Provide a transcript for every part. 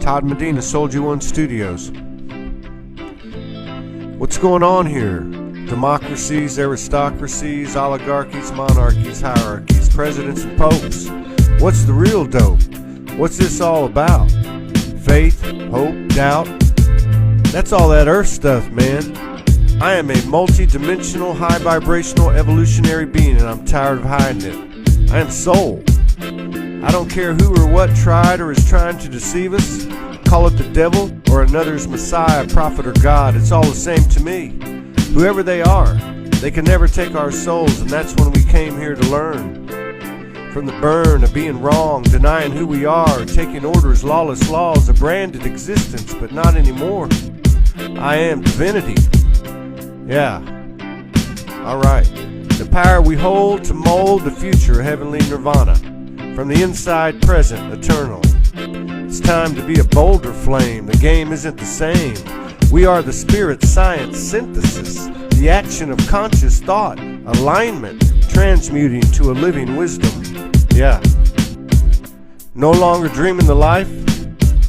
Todd Medina, Soulogy One Studios. What's going on here? Democracies, aristocracies, oligarchies, monarchies, hierarchies, presidents and popes. What's the real dope? What's this all about? Faith, hope, doubt? That's all that earth stuff, man. I am a multi-dimensional, high-vibrational, evolutionary being, and I'm tired of hiding it. I am soul. I don't care who or what tried or is trying to deceive us. Call it the devil or another's Messiah, prophet, or God. It's all the same to me. Whoever they are, they can never take our souls, and that's when we came here to learn. From the burn of being wrong, denying who we are, taking orders, lawless laws, a branded existence, but not anymore. I am divinity. Yeah. Alright. The power we hold to mold the future, heavenly nirvana. From the inside, present, eternal. It's time to be a bolder flame. The game isn't the same. We are the spirit science synthesis, the action of conscious thought, alignment, transmuting to a living wisdom. Yeah. No longer dreaming the life,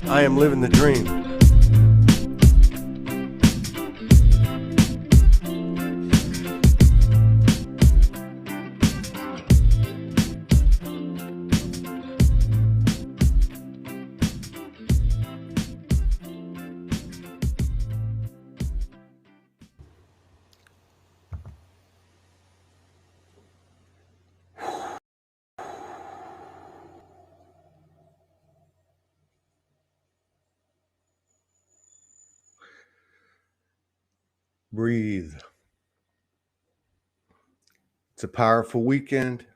I am living the dream. Breathe. It's a powerful weekend.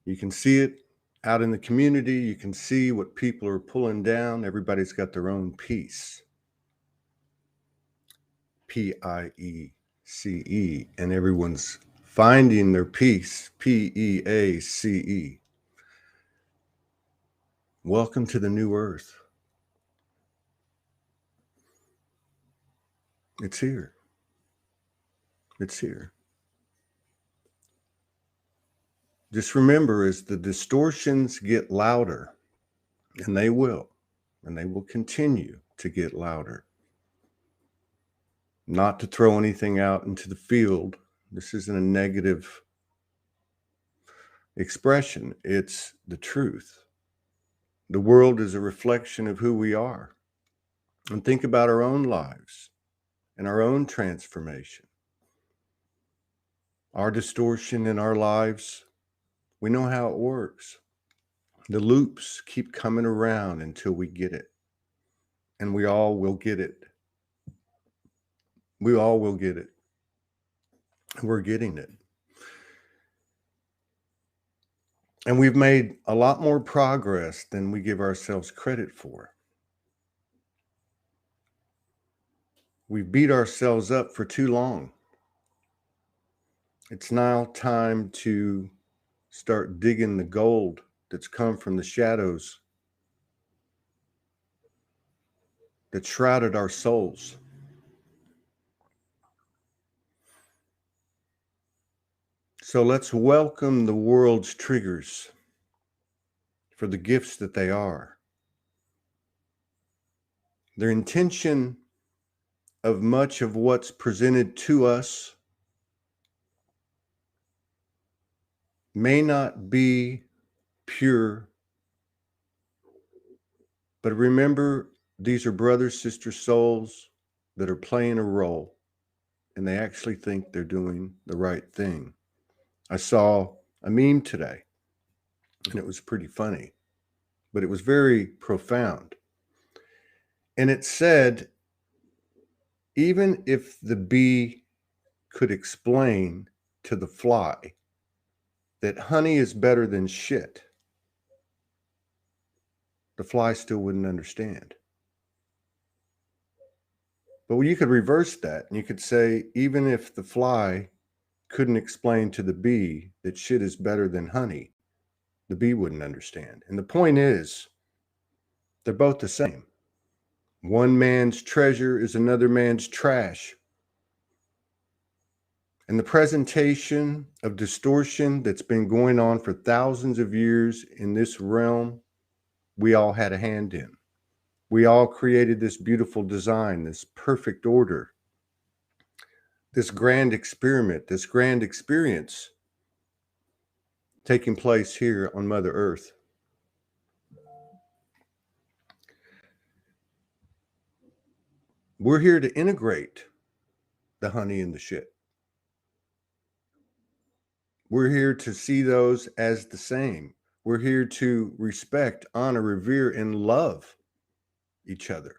You can see it out in the community. You can see what people are pulling down. Everybody's got their own piece. P-I-E-C-E. And everyone's finding their peace. P-E-A-C-E. Welcome to the new earth. It's here. It's here. Just remember, as the distortions get louder, and they will continue to get louder, not to throw anything out into the field. This isn't a negative expression. It's the truth. The world is a reflection of who we are. And think about our own lives and our own transformation. Our distortion in our lives, we know how it works. The loops keep coming around until we get it. And we all will get it. We all will get it. We're getting it. And we've made a lot more progress than we give ourselves credit for. We've beat ourselves up for too long. It's now time to start digging the gold that's come from the shadows that shrouded our souls. So let's welcome the world's triggers for the gifts that they are. Their intention of much of what's presented to us may not be pure, but remember, these are brother, sister souls that are playing a role, and they actually think they're doing the right thing. I saw a meme today, and it was pretty funny, but it was very profound. And it said, even if the bee could explain to the fly that honey is better than shit, the fly still wouldn't understand. But you could reverse that, and you could say, even if the fly couldn't explain to the bee that shit is better than honey, the bee wouldn't understand. And the point is, they're both the same. One man's treasure is another man's trash. And the presentation of distortion that's been going on for thousands of years in this realm, we all had a hand in. We all created this beautiful design, this perfect order, this grand experiment, this grand experience taking place here on Mother Earth. We're here to integrate the honey and the shit. We're here to see those as the same. We're here to respect, honor, revere, and love each other.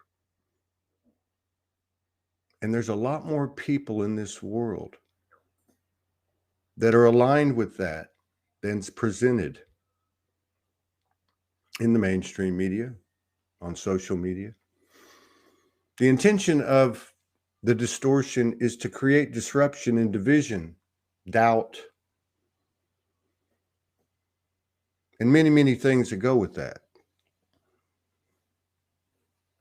And there's a lot more people in this world that are aligned with that than's presented in the mainstream media, on social media. The intention of the distortion is to create disruption and division, doubt, and many, many things that go with that.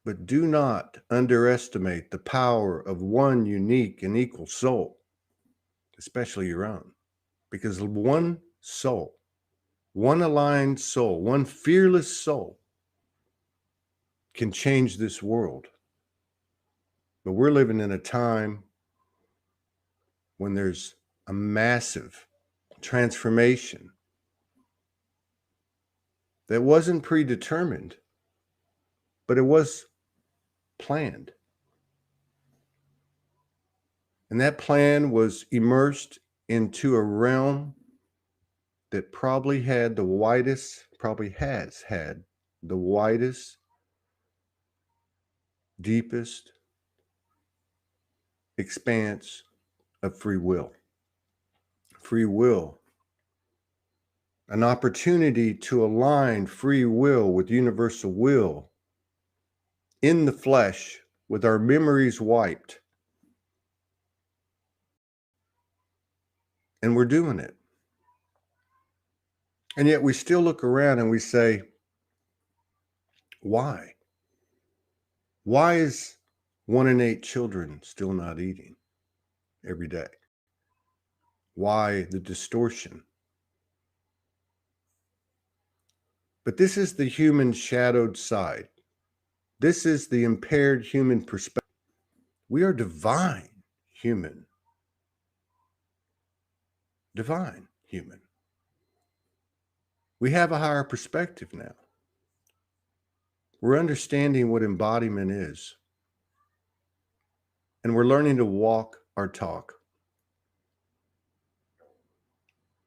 But do not underestimate the power of one unique and equal soul, especially your own. Because one soul, one aligned soul, one fearless soul can change this world. But we're living in a time when there's a massive transformation that wasn't predetermined, but it was planned. And that plan was immersed into a realm that probably has had the widest, deepest expanse of free will. Free will. An opportunity to align free will with universal will in the flesh with our memories wiped. And we're doing it. And yet we still look around and we say, why? Why is 1 in 8 children still not eating every day? Why the distortion? But this is the human shadowed side. This is the impaired human perspective. We are divine human. Divine human. We have a higher perspective now. We're understanding what embodiment is. And we're learning to walk our talk.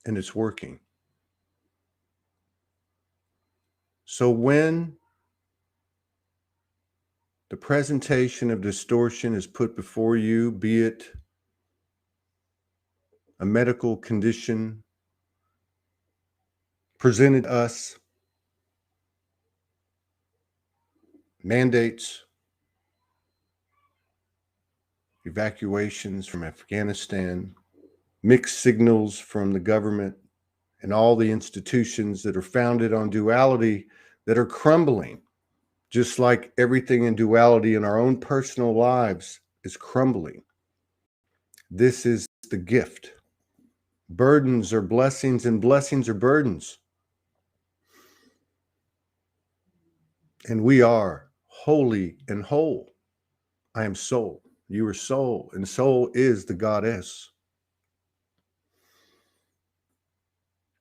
And it's working. So when the presentation of distortion is put before you, be it a medical condition presented to us, mandates, evacuations from Afghanistan, mixed signals from the government, and all the institutions that are founded on duality that are crumbling, just like everything in duality in our own personal lives is crumbling. This is the gift. Burdens are blessings and blessings are burdens. And we are holy and whole. I am soul. You are soul, and soul is the goddess.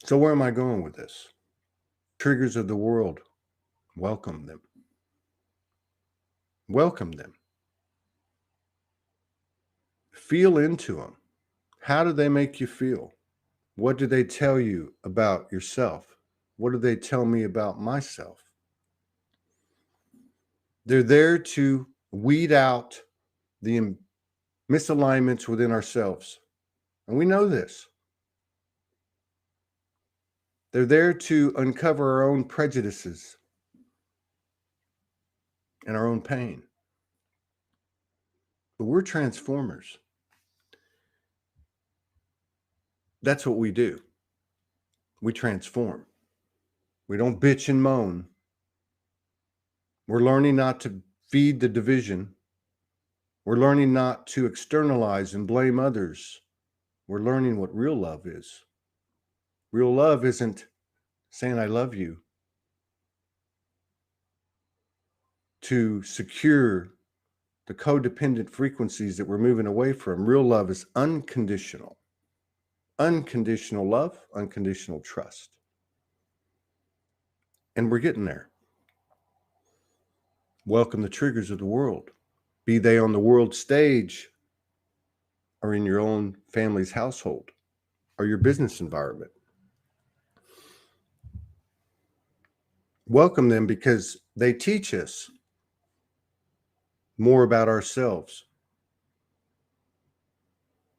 So where am I going with this? Triggers of the world, welcome them. Welcome them. Feel into them. How do they make you feel? What do they tell you about yourself? What do they tell me about myself? They're there to weed out the misalignments within ourselves. And we know this. They're there to uncover our own prejudices and our own pain. But we're transformers. That's what we do. We transform. We don't bitch and moan. We're learning not to feed the division. We're learning not to externalize and blame others. We're learning what real love is. Real love isn't saying I love you. to secure the codependent frequencies that we're moving away from. Real love is unconditional. Unconditional love, unconditional trust. And we're getting there. Welcome the triggers of the world, be they on the world stage or in your own family's household or your business environment. Welcome them because they teach us more about ourselves.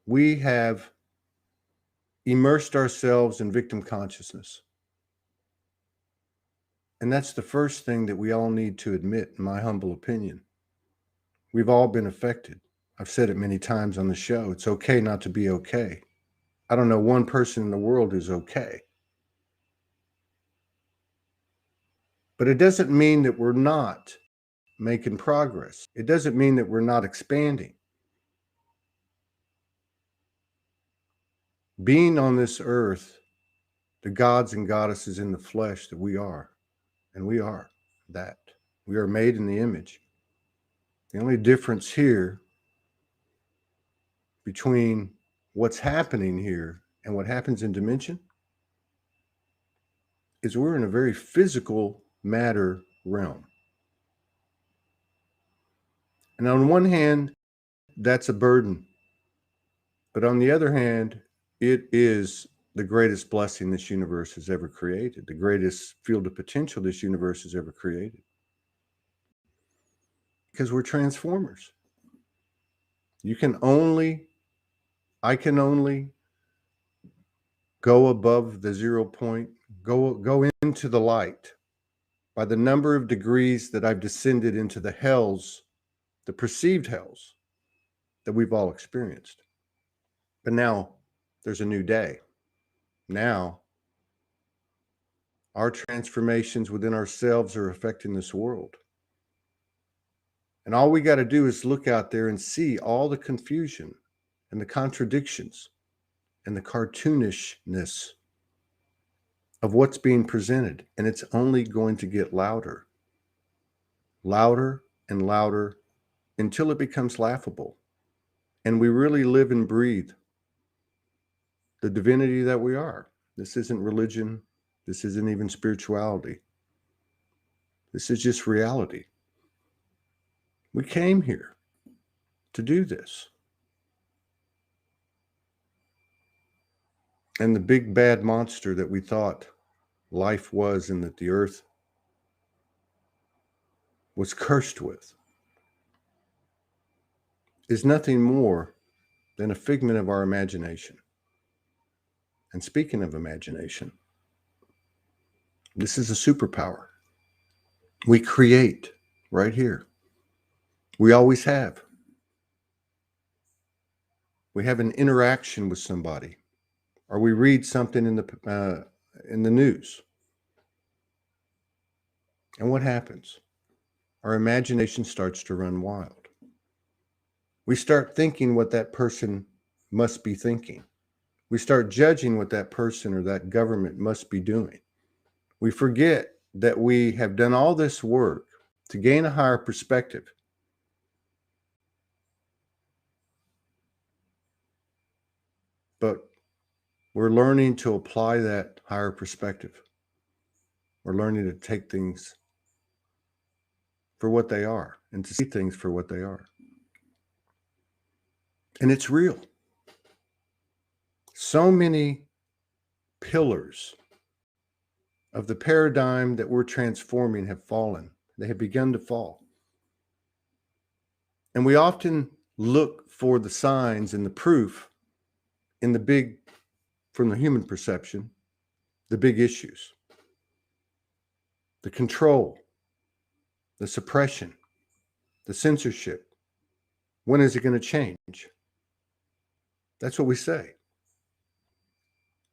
We have immersed ourselves in victim consciousness. And that's the first thing that we all need to admit, in my humble opinion. We've all been affected. I've said it many times on the show. It's okay not to be okay. I don't know one person in the world who's okay. But it doesn't mean that we're not making progress. It doesn't mean that we're not expanding. Being on this earth, the gods and goddesses in the flesh that we are, and we are that. We are made in the image. The only difference here between what's happening here and what happens in dimension is we're in a very physical matter realm. And on one hand, that's a burden. But on the other hand, it is the greatest blessing this universe has ever created, the greatest field of potential this universe has ever created. Because we're transformers. I can only go above the 0 point, go into the light by the number of degrees that I've descended into the hells, the perceived hells that we've all experienced. But now there's a new day. Now our transformations within ourselves are affecting this world. And all we got to do is look out there and see all the confusion and the contradictions and the cartoonishness of what's being presented. And it's only going to get louder, louder and louder until it becomes laughable. And we really live and breathe the divinity that we are. This isn't religion. This isn't even spirituality. This is just reality. We came here to do this. And the big bad monster that we thought life was and that the earth was cursed with is nothing more than a figment of our imagination. And speaking of imagination, this is a superpower. We create right here. We always have. We have an interaction with somebody, or we read something in the news. And what happens? Our imagination starts to run wild. We start thinking what that person must be thinking. We start judging what that person or that government must be doing. We forget that we have done all this work to gain a higher perspective. But we're learning to apply that higher perspective. We're learning to take things for what they are and to see things for what they are. And it's real. So many pillars of the paradigm that we're transforming have fallen. They have begun to fall. And we often look for the signs and the proof in the big, from the human perception, the big issues, the control, the suppression, the censorship. When is it going to change? That's what we say.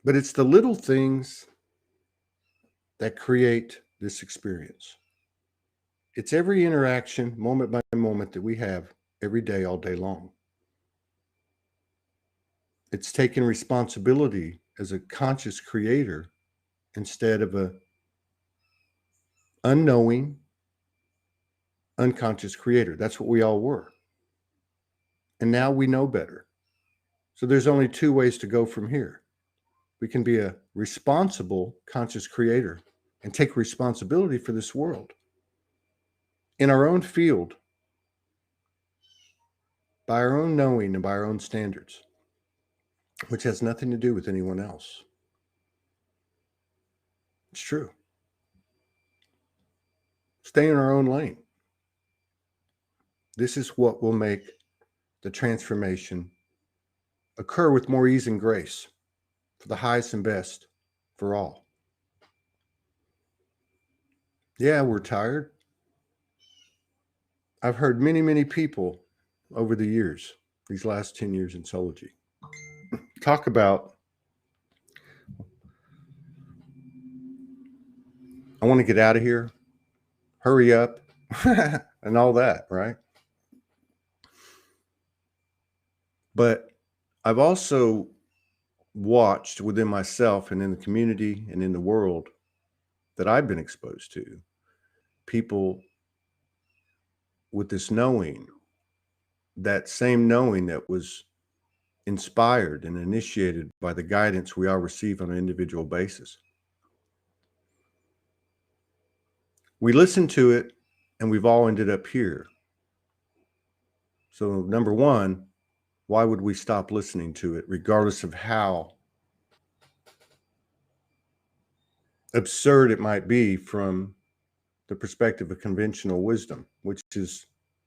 But it's the little things that create this experience. It's every interaction, moment by moment, that we have every day, all day long. It's taking responsibility as a conscious creator instead of a unknowing, unconscious creator. That's what we all were. And now we know better. So there's only two ways to go from here. We can be a responsible conscious creator and take responsibility for this world in our own field, by our own knowing and by our own standards, which has nothing to do with anyone else. It's true. Stay in our own lane. This is what will make the transformation occur with more ease and grace for the highest and best for all. Yeah, we're tired. I've heard many people over the years, these last 10 years in Soulogy, talk about, I want to get out of here, hurry up, and all that, right? But I've also watched within myself and in the community and in the world that I've been exposed to, people with this knowing, that same knowing that was inspired and initiated by the guidance we all receive on an individual basis. We listen to it and we've all ended up here. So number one, why would we stop listening to it, regardless of how absurd it might be from the perspective of conventional wisdom, which is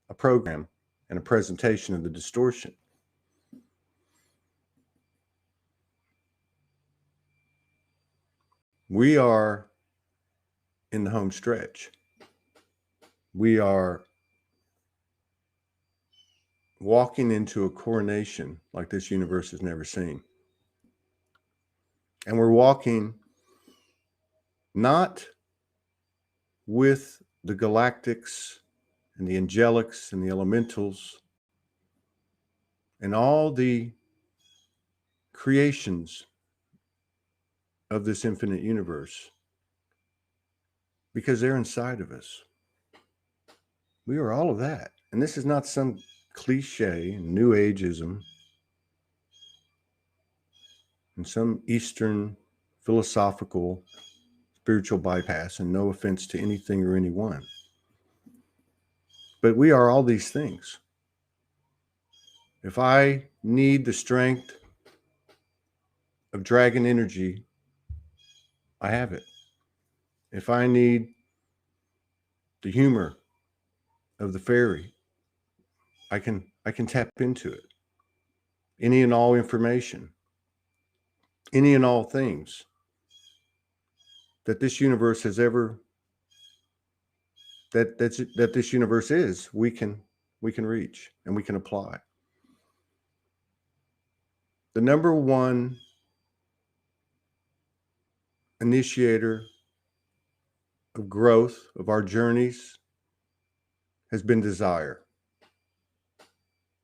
a program and a presentation of the distortion. We are in the home stretch. We are walking into a coronation like this universe has never seen. And we're walking not with the galactics and the angelics and the elementals and all the creations of this infinite universe, because they're inside of us. We are all of that. And this is not some cliche, new ageism, and some Eastern philosophical spiritual bypass, and no offense to anything or anyone. But we are all these things. If I need the strength of dragon energy, I have it. If I need the humor of the fairy, I can tap into it. Any and all information, any and all things that this universe has ever, that this universe is, we can reach and we can apply. The number one initiator of growth of our journeys has been desire.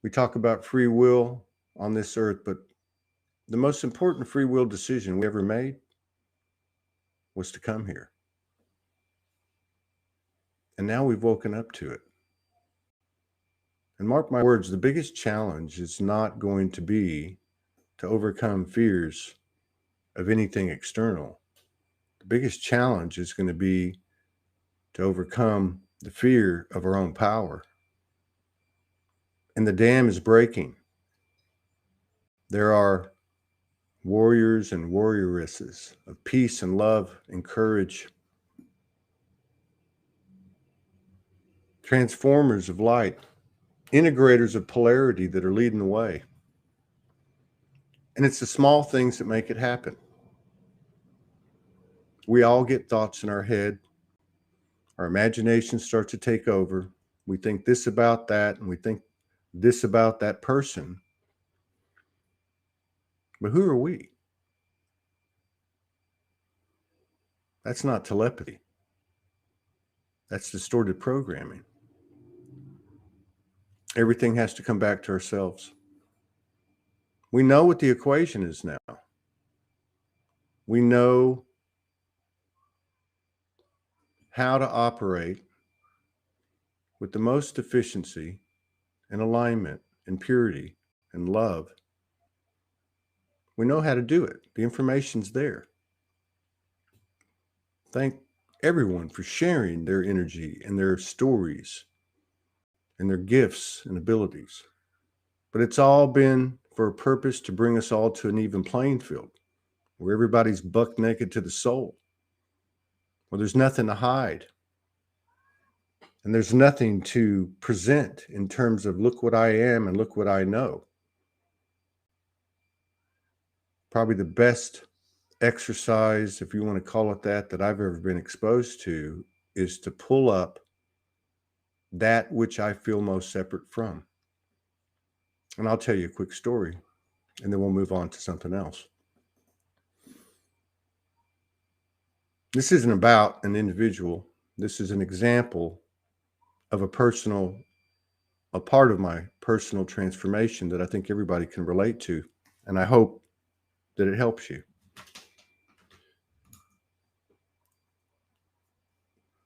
We talk about free will on this earth, but the most important free will decision we ever made was to come here. And now we've woken up to it. And mark my words, the biggest challenge is not going to be to overcome fears of anything external. The biggest challenge is going to be to overcome the fear of our own power. And the dam is breaking. There are warriors and warrioresses of peace and love and courage, transformers of light, integrators of polarity that are leading the way. And it's the small things that make it happen. We all get thoughts in our head. Our imagination starts to take over. We think this about that, and we think this about that person. But who are we? That's not telepathy. That's distorted programming. Everything has to come back to ourselves. We know what the equation is now. We know how to operate with the most efficiency and alignment and purity and love, we know how to do it. The information's there. Thank everyone for sharing their energy and their stories and their gifts and abilities. But it's all been for a purpose to bring us all to an even playing field where everybody's buck naked to the soul, where there's nothing to hide. And there's nothing to present in terms of look what I am and look what I know. Probably the best exercise, if you want to call it that I've ever been exposed to, is to pull up that which I feel most separate from. And I'll tell you a quick story, and then we'll move on to something else. This isn't about an individual. This is an example of a part of my personal transformation that I think everybody can relate to. And I hope that it helps you.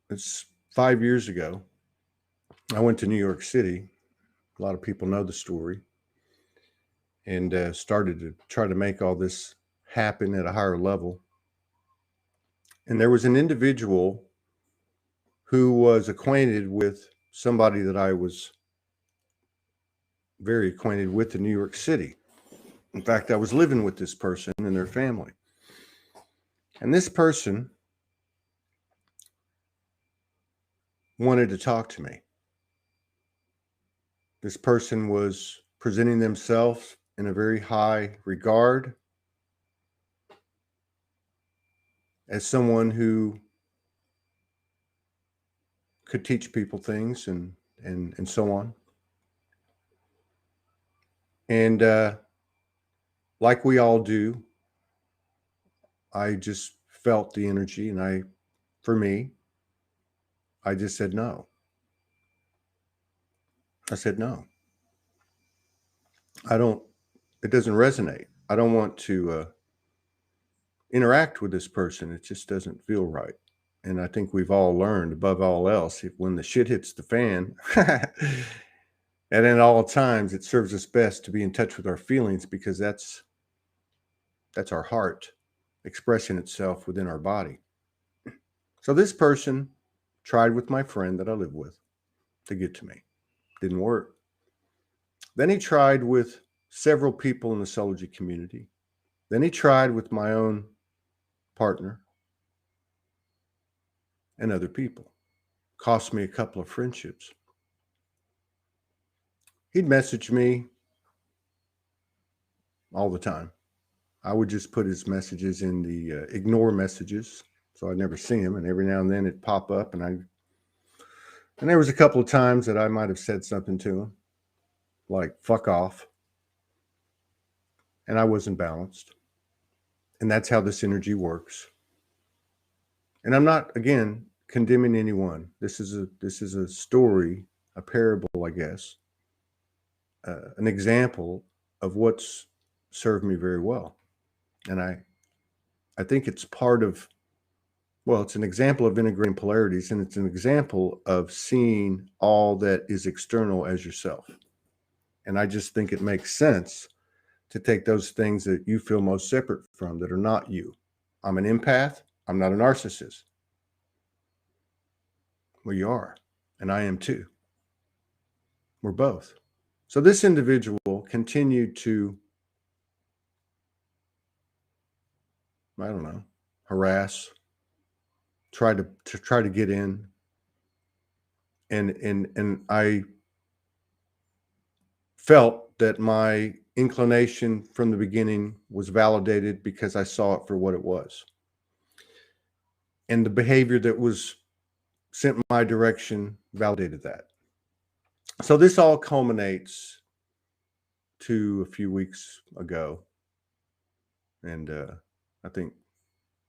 It's 5 years ago. I went to New York City. A lot of people know the story. And started to try to make all this happen at a higher level. And there was an individual who was acquainted with somebody that I was very acquainted with in New York City. In fact, I was living with this person and their family. And this person wanted to talk to me. This person was presenting themselves in a very high regard as someone who could teach people things and so on. And like we all do, I just felt the energy, and for me, I just said no. I said no. It doesn't resonate. I don't want to interact with this person. It just doesn't feel right. And I think we've all learned, above all else, when the shit hits the fan, and at all times, it serves us best to be in touch with our feelings, because that's our heart expressing itself within our body. So this person tried with my friend that I live with to get to me. Didn't work. Then he tried with several people in the Soulogy community. Then he tried with my own partner and other people. Cost me a couple of friendships. He'd message me all the time. I would just put his messages in the ignore messages, so I'd never see him. And every now and then it'd pop up, and there was a couple of times that I might have said something to him, like "fuck off," and I wasn't balanced. And that's how this energy works. And I'm not, again, condemning anyone. This is a story, a parable, I guess, an example of what's served me very well. And I think it's it's an example of integrating polarities, and it's an example of seeing all that is external as yourself. And I just think it makes sense to take those things that you feel most separate from, that are not you. I'm an empath. I'm not a narcissist. Well, you are, and I am too. We're both. So this individual continued to, I don't know, harass, try to get in, and I felt that my inclination from the beginning was validated because I saw it for what it was. And the behavior that was sent my direction validated that. So this all culminates to a few weeks ago. And I think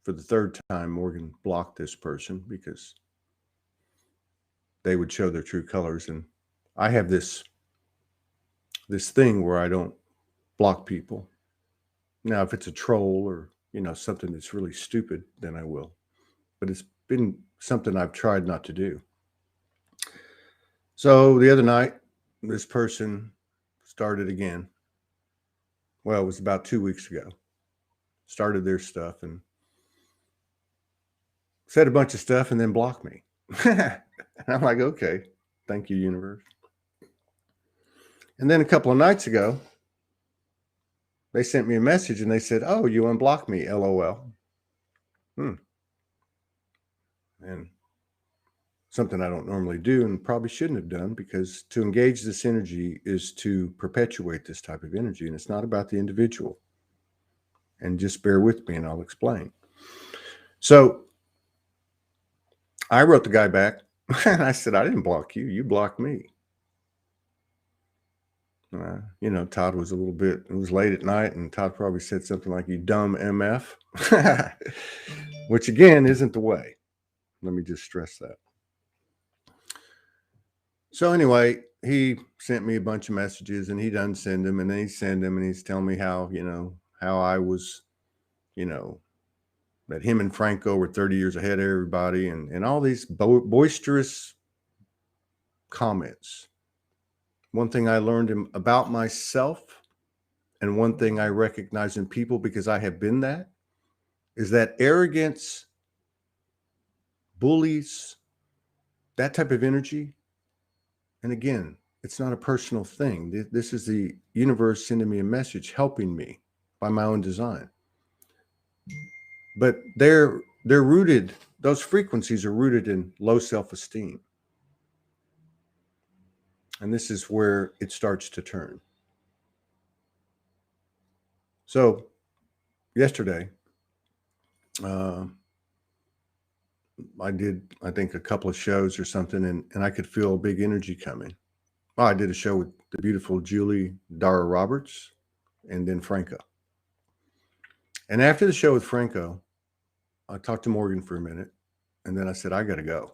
for the third time, Morgan blocked this person because they would show their true colors. And I have this thing where I don't block people. Now, if it's a troll or, something that's really stupid, then I will. But it's been something I've tried not to do. So the other night, this person started again. Well, it was about 2 weeks ago. Started their stuff and said a bunch of stuff and then blocked me. And I'm like, okay, thank you, universe. And then a couple of nights ago, they sent me a message and they said, oh, you unblocked me, LOL. And something I don't normally do and probably shouldn't have done, because to engage this energy is to perpetuate this type of energy, and it's not about the individual. And just bear with me and I'll explain. So I wrote the guy back and I said, I didn't block you. You blocked me. Todd was it was late at night, and Todd probably said something like, you dumb MF, which again isn't the way. Let me just stress that. So anyway, he sent me a bunch of messages and he'd unsend them and then he'd send them and he's telling me how I was, that him and Franco were 30 years ahead of everybody, and all these boisterous comments. One thing I learned about myself, and one thing I recognize in people, because I have been that, is that arrogance, bullies, that type of energy. And again, it's not a personal thing. This is the universe sending me a message, helping me by my own design. But they're rooted, those frequencies are rooted in low self-esteem. And this is where it starts to turn. So yesterday, I did, I think, a couple of shows or something, and I could feel a big energy coming. Well, I did a show with the beautiful Julie Dara Roberts and then Franco. And after the show with Franco, I talked to Morgan for a minute, and then I said, I got to go.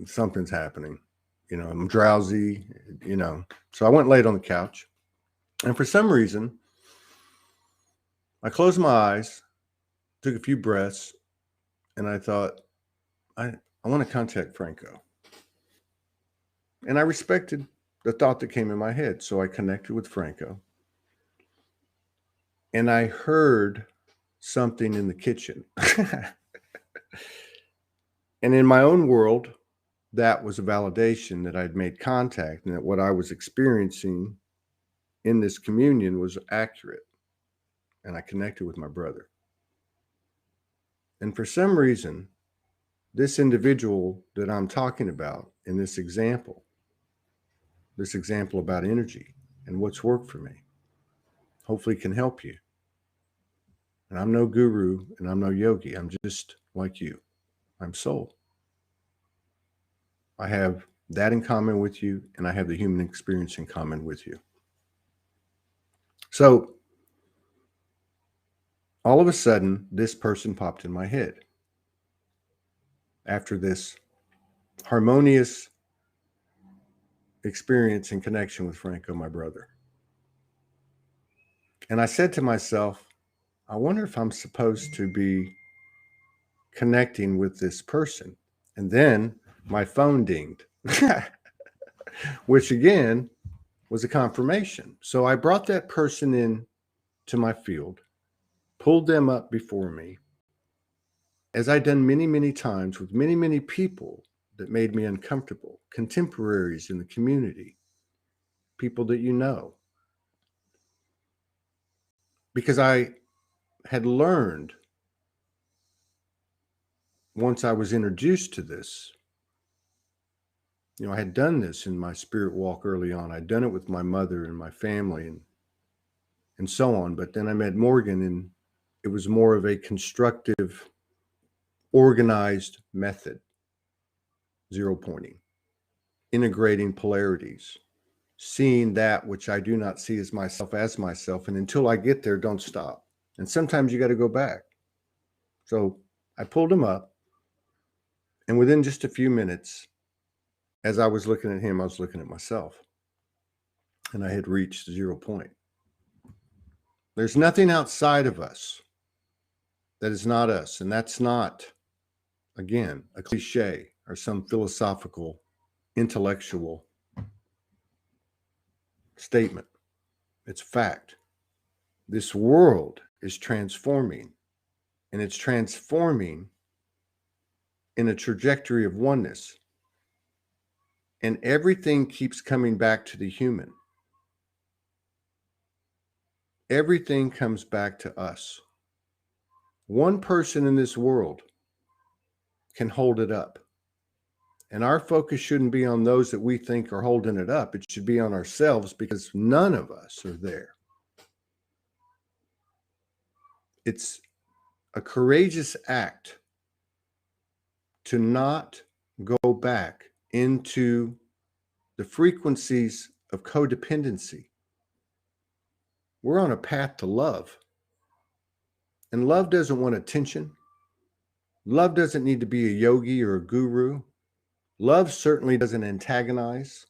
Something's happening. I'm drowsy, So I went laid on the couch. And for some reason, I closed my eyes, took a few breaths, and I thought, I want to contact Franco. And I respected the thought that came in my head. So I connected with Franco. And I heard something in the kitchen. And in my own world, that was a validation that I'd made contact and that what I was experiencing in this communion was accurate. And I connected with my brother. And for some reason, this individual that I'm talking about in this example about energy and what's worked for me, hopefully can help you. And I'm no guru and I'm no yogi. I'm just like you. I'm soul. I have that in common with you, and I have the human experience in common with you. So all of a sudden, this person popped in my head after this harmonious experience and connection with Franco, my brother. And I said to myself, I wonder if I'm supposed to be connecting with this person. And then my phone dinged, which again was a confirmation. So I brought that person in to my field, pulled them up before me, as I'd done many, many times with many, many people that made me uncomfortable, contemporaries in the community, people that you know. Because I had learned, once I was introduced to this, I had done this in my spirit walk early on. I'd done it with my mother and my family and so on. But then I met Morgan, and it was more of a constructive, organized method. Zero pointing, integrating polarities, seeing that which I do not see as myself. And until I get there, don't stop. And sometimes you got to go back. So I pulled him up, and within just a few minutes, as I was looking at him, I was looking at myself, and I had reached 0 point. There's nothing outside of us that is not us. And that's not, again, a cliche or some philosophical intellectual statement. It's fact. This world is transforming, and it's transforming in a trajectory of oneness. And everything keeps coming back to the human. Everything comes back to us. One person in this world can hold it up. And our focus shouldn't be on those that we think are holding it up. It should be on ourselves, because none of us are there. It's a courageous act to not go back into the frequencies of codependency. We're on a path to love. And love doesn't want attention. Love doesn't need to be a yogi or a guru. Love certainly doesn't antagonize.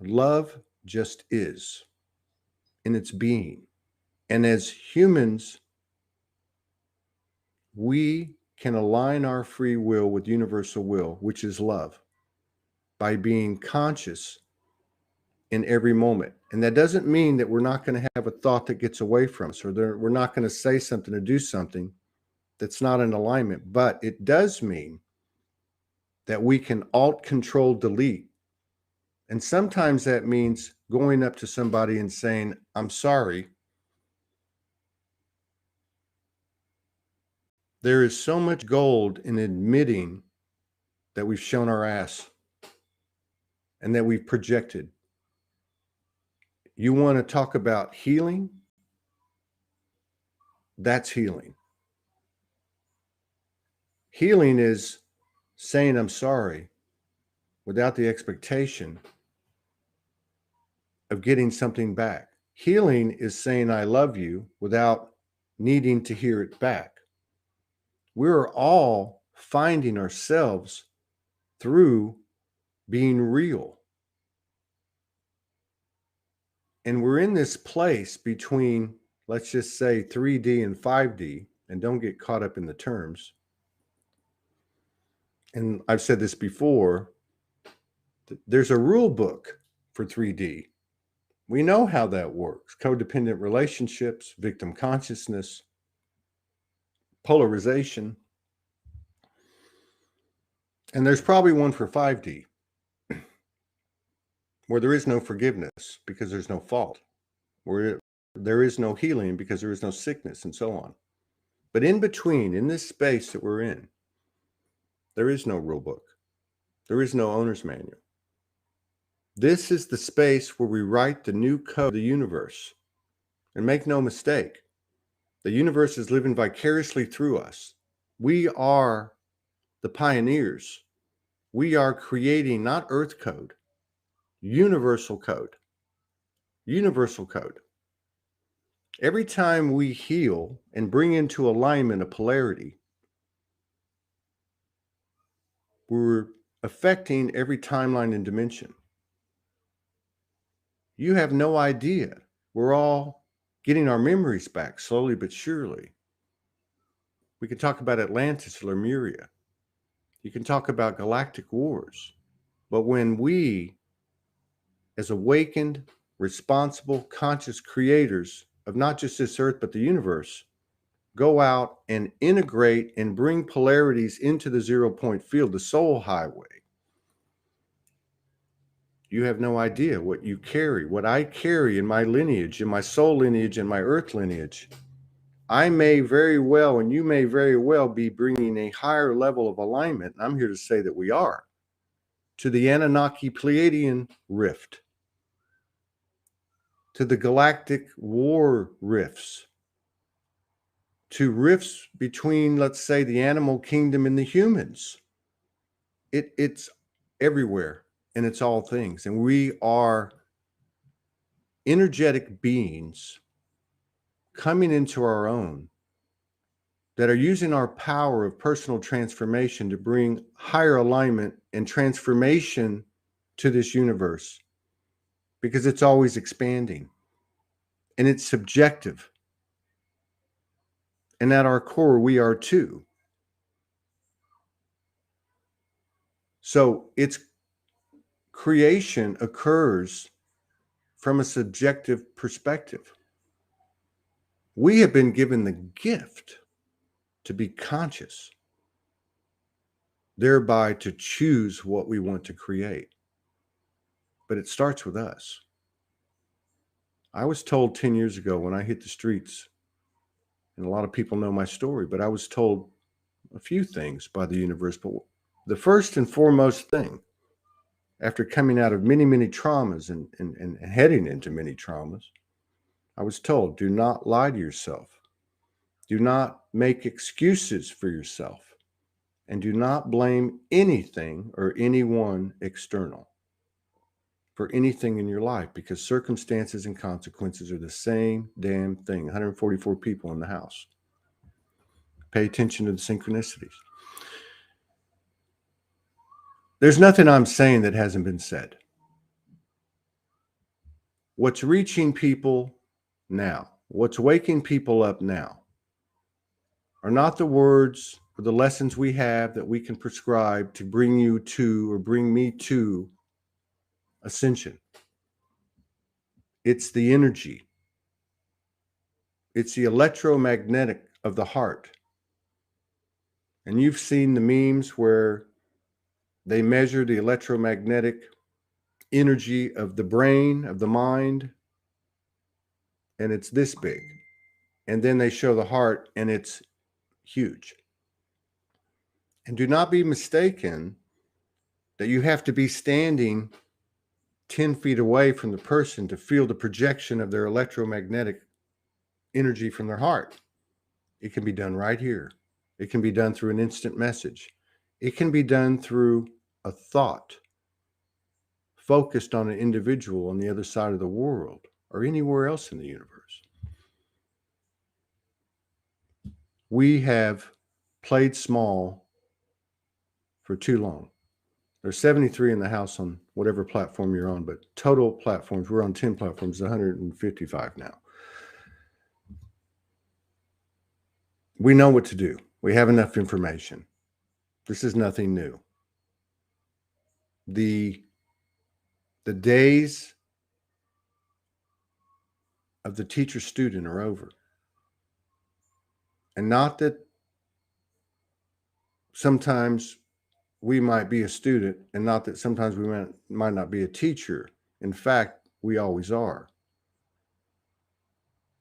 Love just is in its being. And as humans, we can align our free will with universal will, which is love, by being conscious in every moment. And that doesn't mean that we're not going to have a thought that gets away from us, or we're not going to say something or do something that's not in alignment. But it does mean that we can alt, control, delete. And sometimes that means going up to somebody and saying, I'm sorry. There is so much gold in admitting that we've shown our ass and that we've projected. You want to talk about healing? That's healing. Healing is saying I'm sorry without the expectation of getting something back. Healing is saying I love you without needing to hear it back. We're all finding ourselves through being real. And we're in this place between, let's just say, 3D and 5D, and don't get caught up in the terms. And I've said this before, there's a rule book for 3D. We know how that works. Codependent relationships, victim consciousness, polarization. And there's probably one for 5D, where there is no forgiveness because there's no fault, where there is no healing because there is no sickness, and so on. But in between, in this space that we're in, there is no rule book. There is no owner's manual. This is the space where we write the new code of the universe. And make no mistake, the universe is living vicariously through us. We are the pioneers. We are creating not Earth code, universal code. Universal code. Every time we heal and bring into alignment a polarity, we're affecting every timeline and dimension. You have no idea. We're all getting our memories back slowly but surely. We can talk about Atlantis or Lemuria. You can talk about galactic wars. But when we, as awakened, responsible, conscious creators of not just this earth, but the universe, go out and integrate and bring polarities into the 0-point field, the soul highway, you have no idea what you carry, what I carry in my lineage, in my soul lineage, and my earth lineage. I may very well, and you may very well be bringing a higher level of alignment. And I'm here to say that we are, to the Anunnaki Pleiadian rift, to the galactic war rifts, to rifts between, let's say, the animal kingdom and the humans. It's everywhere, and it's all things. And we are energetic beings coming into our own that are using our power of personal transformation to bring higher alignment and transformation to this universe, because it's always expanding and it's subjective. And at our core, we are too. So it's creation occurs from a subjective perspective. We have been given the gift to be conscious, thereby to choose what we want to create. But it starts with us. I was told 10 years ago when I hit the streets, and a lot of people know my story, but I was told a few things by the universe. But the first and foremost thing, after coming out of many, many traumas and heading into many traumas, I was told, do not lie to yourself. Do not make excuses for yourself. And do not blame anything or anyone external for anything in your life, because circumstances and consequences are the same damn thing. 144 people in the house. Pay attention to the synchronicities. There's nothing I'm saying that hasn't been said. What's reaching people now, what's waking people up now, are not the words or the lessons we have that we can prescribe to bring you to or bring me to ascension. It's the energy. It's the electromagnetic of the heart. And you've seen the memes where they measure the electromagnetic energy of the brain, of the mind, and it's this big. And then they show the heart, and it's huge. And do not be mistaken that you have to be standing 10 feet away from the person to feel the projection of their electromagnetic energy from their heart. It can be done right here. It can be done through an instant message. It can be done through a thought focused on an individual on the other side of the world or anywhere else in the universe. We have played small for too long. There's 73 in the house on whatever platform you're on, but total platforms, we're on 10 platforms, 155 now. We know what to do. We have enough information. This is nothing new. The days of the teacher-student are over. And not that sometimes we might be a student, and not that sometimes we might not be a teacher. In fact, we always are.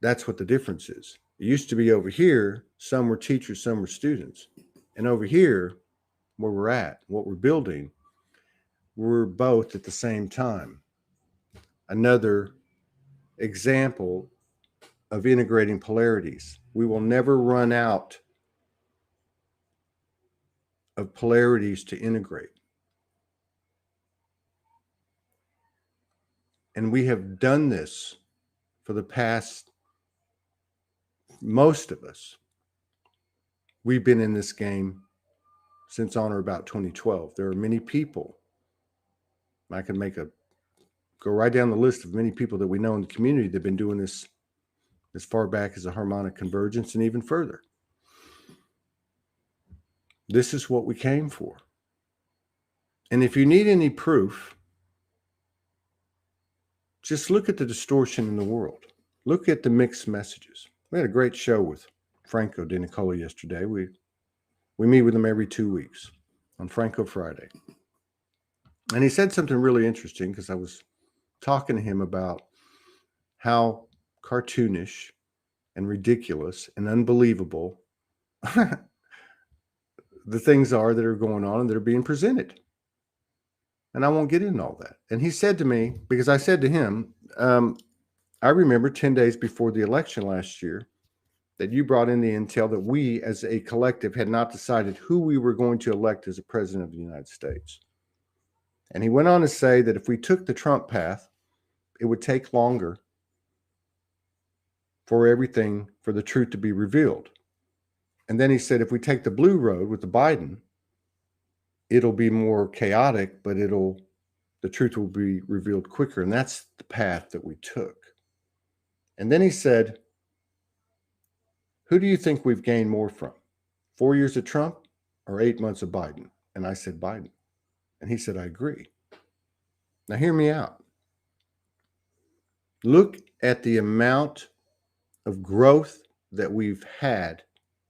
That's what the difference is. It used to be over here, some were teachers, some were students. And over here, where we're at, what we're building, we're both at the same time. Another example of integrating polarities. We will never run out of polarities to integrate. And we have done this for the past, most of us, we've been in this game since on or about 2012. There are many people, I can go right down the list of many people that we know in the community that have been doing this as far back as a harmonic convergence and even further. This is what we came for. And if you need any proof, just look at the distortion in the world. Look at the mixed messages. We had a great show with Franco De Nicola yesterday. We meet with him every 2 weeks on Franco Friday. And he said something really interesting, because I was talking to him about how cartoonish and ridiculous and unbelievable the things are that are going on and that are being presented. And I won't get into all that. And he said to me, because I said to him, I remember 10 days before the election last year that you brought in the intel that we as a collective had not decided who we were going to elect as a president of the United States. And he went on to say that if we took the Trump path, it would take longer for everything, for the truth to be revealed. And then he said, if we take the blue road with the Biden, it'll be more chaotic, but the truth will be revealed quicker. And that's the path that we took. And then he said, who do you think we've gained more from? 4 years of Trump or 8 months of Biden? And I said, Biden. And he said, I agree. Now, hear me out. Look at the amount of growth that we've had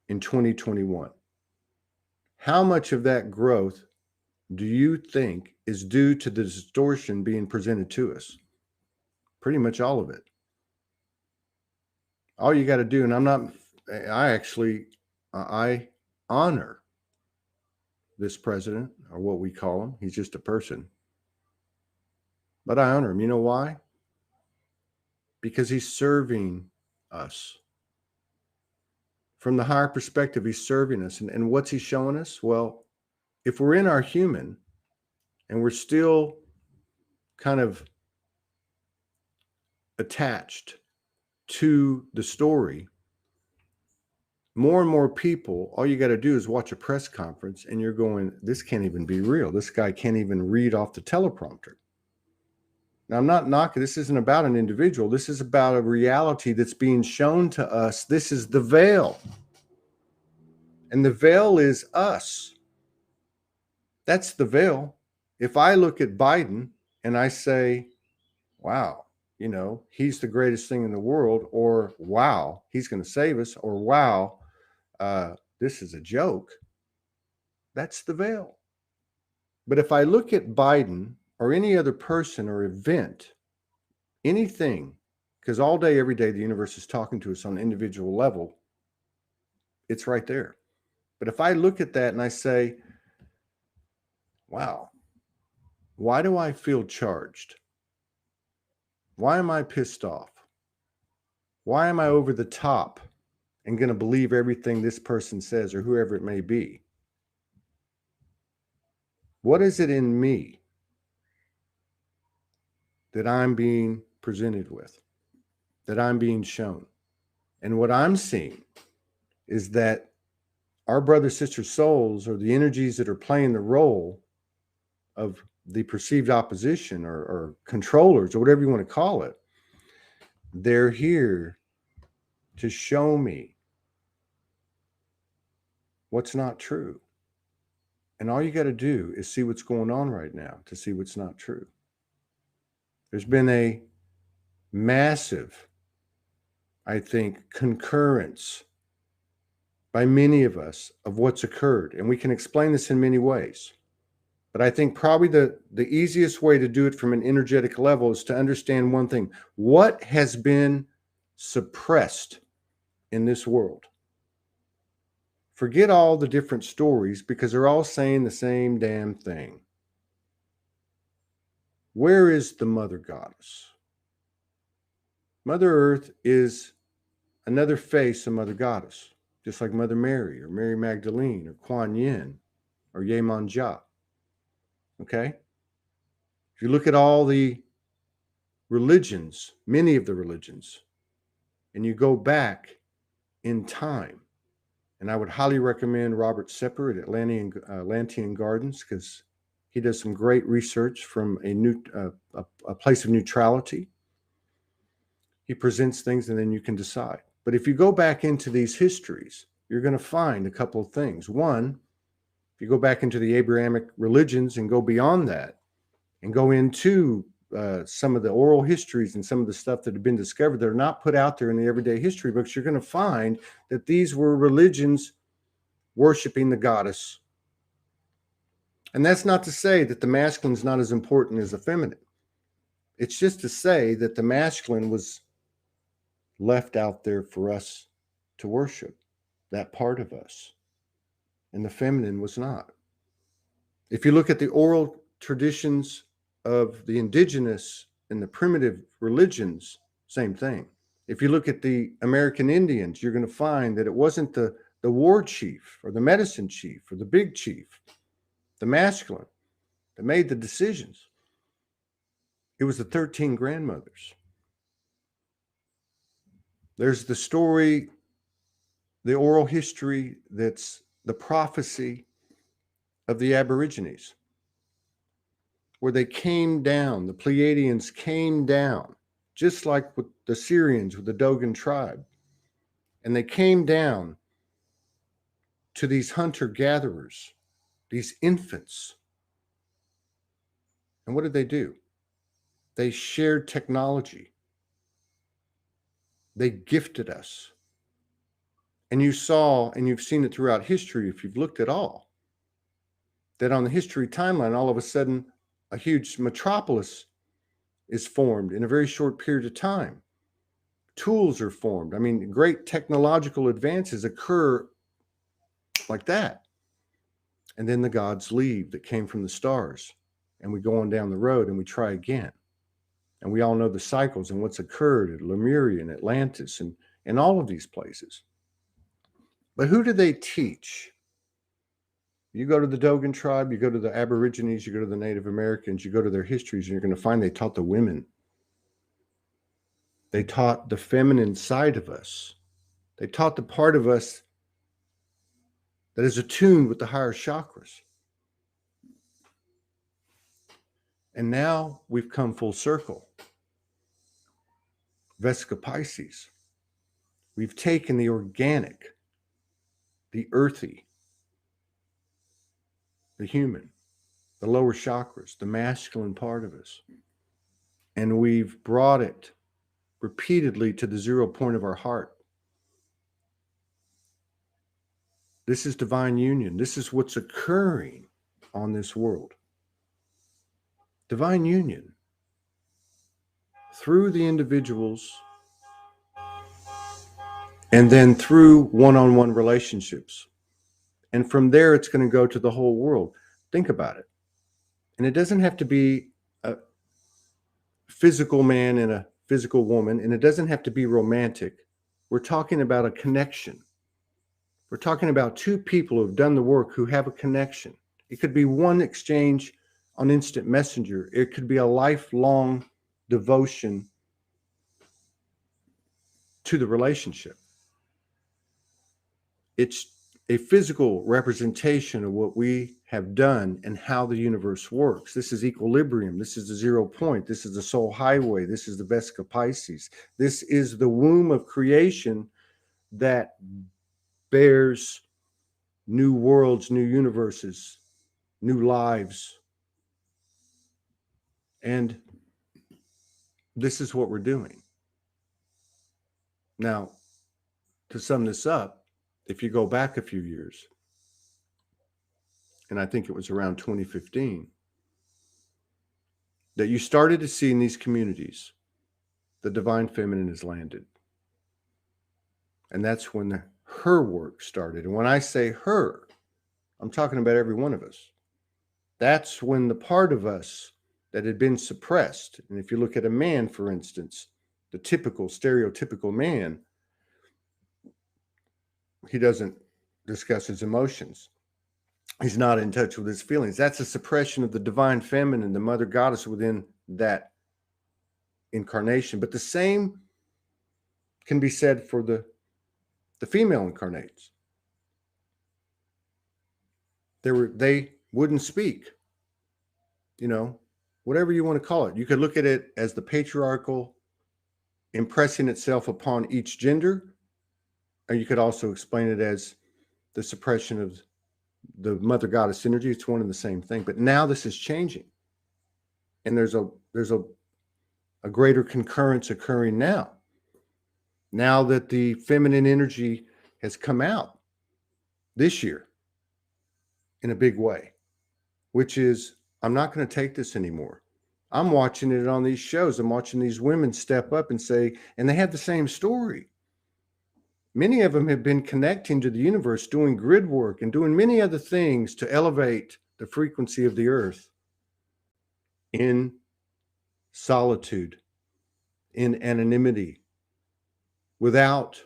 in 2021. How much of that growth do you think is due to the distortion being presented to us? Pretty much all of it. All you got to do, and I honor this president, or what we call him. He's just a person. But I honor him. You know why? Because he's serving us. From the higher perspective, he's serving us. And what's he showing us? Well, if we're in our human and we're still kind of attached to the story, more and more people, all you got to do is watch a press conference and you're going, this can't even be real. This guy can't even read off the teleprompter. Now, I'm not knocking, this isn't about an individual. This is about a reality that's being shown to us. This is the veil. And the veil is us. That's the veil. If I look at Biden and I say, wow, he's the greatest thing in the world, or wow, he's going to save us, or wow, this is a joke, that's the veil. But if I look at Biden or any other person or event, anything, because all day, every day, the universe is talking to us on an individual level, it's right there. But if I look at that and I say, wow, why do I feel charged? Why am I pissed off? Why am I over the top and going to believe everything this person says, or whoever it may be? What is it in me that I'm being presented with, that I'm being shown? And what I'm seeing is that our brother, sister souls, or the energies that are playing the role of the perceived opposition or controllers, or whatever you want to call it, they're here to show me what's not true. And all you got to do is see what's going on right now to see what's not true. There's been a massive, I think, concurrence by many of us of what's occurred. And we can explain this in many ways. But I think probably the easiest way to do it from an energetic level is to understand one thing. What has been suppressed in this world? Forget all the different stories, because they're all saying the same damn thing. Where is the Mother Goddess? Mother Earth is another face of Mother Goddess, just like Mother Mary or Mary Magdalene or Kuan Yin or Yemanjia. Okay? If you look at all the religions, many of the religions, and you go back in time, and I would highly recommend Robert Sepper at Atlantean Gardens, because he does some great research from a place of neutrality. He presents things and then you can decide. But if you go back into these histories, you're going to find a couple of things. One, if you go back into the Abrahamic religions and go beyond that and go into some of the oral histories and some of the stuff that have been discovered that are not put out there in the everyday history books, you're going to find that these were religions worshiping the goddess. And that's not to say that the masculine is not as important as the feminine. It's just to say that the masculine was left out there for us to worship, that part of us, and the feminine was not. If you look at the oral traditions of the indigenous and the primitive religions, same thing. If you look at the American Indians, you're going to find that it wasn't the war chief or the medicine chief or the big chief, the masculine, that made the decisions. It was the 13 grandmothers. There's the story, the oral history, that's the prophecy of the Aborigines, where they came down, the Pleiadians came down, just like with the Syrians, with the Dogon tribe. And they came down to these hunter-gatherers, these infants. And what did they do? They shared technology. They gifted us. And you saw, and you've seen it throughout history, if you've looked at all, that on the history timeline, all of a sudden, a huge metropolis is formed in a very short period of time. Tools are formed. I mean, great technological advances occur like that. And then the gods leave that came from the stars. And we go on down the road and we try again. And we all know the cycles and what's occurred at Lemuria and Atlantis and all of these places. But who do they teach? You go to the Dogon tribe, you go to the Aborigines, you go to the Native Americans, you go to their histories, and you're going to find they taught the women. They taught the feminine side of us. They taught the part of us that is attuned with the higher chakras. And now we've come full circle. Vesica Pisces. We've taken the organic, the earthy, the human, the lower chakras, the masculine part of us, and we've brought it repeatedly to the 0 point of our heart. This is divine union. This is what's occurring on this world. Divine union through the individuals and then through one-on-one relationships. And from there, it's going to go to the whole world. Think about it. And it doesn't have to be a physical man and a physical woman, and it doesn't have to be romantic. We're talking about a connection. We're talking about two people who have done the work, who have a connection. It could be one exchange on instant messenger. It could be a lifelong devotion to the relationship. It's a physical representation of what we have done and how the universe works. This is equilibrium. This is the 0 point. This is the soul highway. This is the Vesica Pisces. This is the womb of creation that bears new worlds, new universes, new lives. And this is what we're doing. Now, to sum this up, if you go back a few years, and I think it was around 2015, that you started to see in these communities, the divine feminine has landed. And that's when her work started. And when I say her, I'm talking about every one of us. That's when the part of us that had been suppressed, and if you look at a man, for instance, the typical, stereotypical man, he doesn't discuss his emotions. He's not in touch with his feelings. That's a suppression of the divine feminine, the mother goddess within that incarnation. But the same can be said for the female incarnates. They wouldn't speak, whatever you want to call it. You could look at it as the patriarchal impressing itself upon each gender, or you could also explain it as the suppression of the mother goddess energy. It's one and the same thing. But now this is changing. And there's a greater concurrence occurring now. Now that the feminine energy has come out this year in a big way, which is, I'm not going to take this anymore. I'm watching it on these shows. I'm watching these women step up and say, and they have the same story. Many of them have been connecting to the universe, doing grid work and doing many other things to elevate the frequency of the earth in solitude, in anonymity, without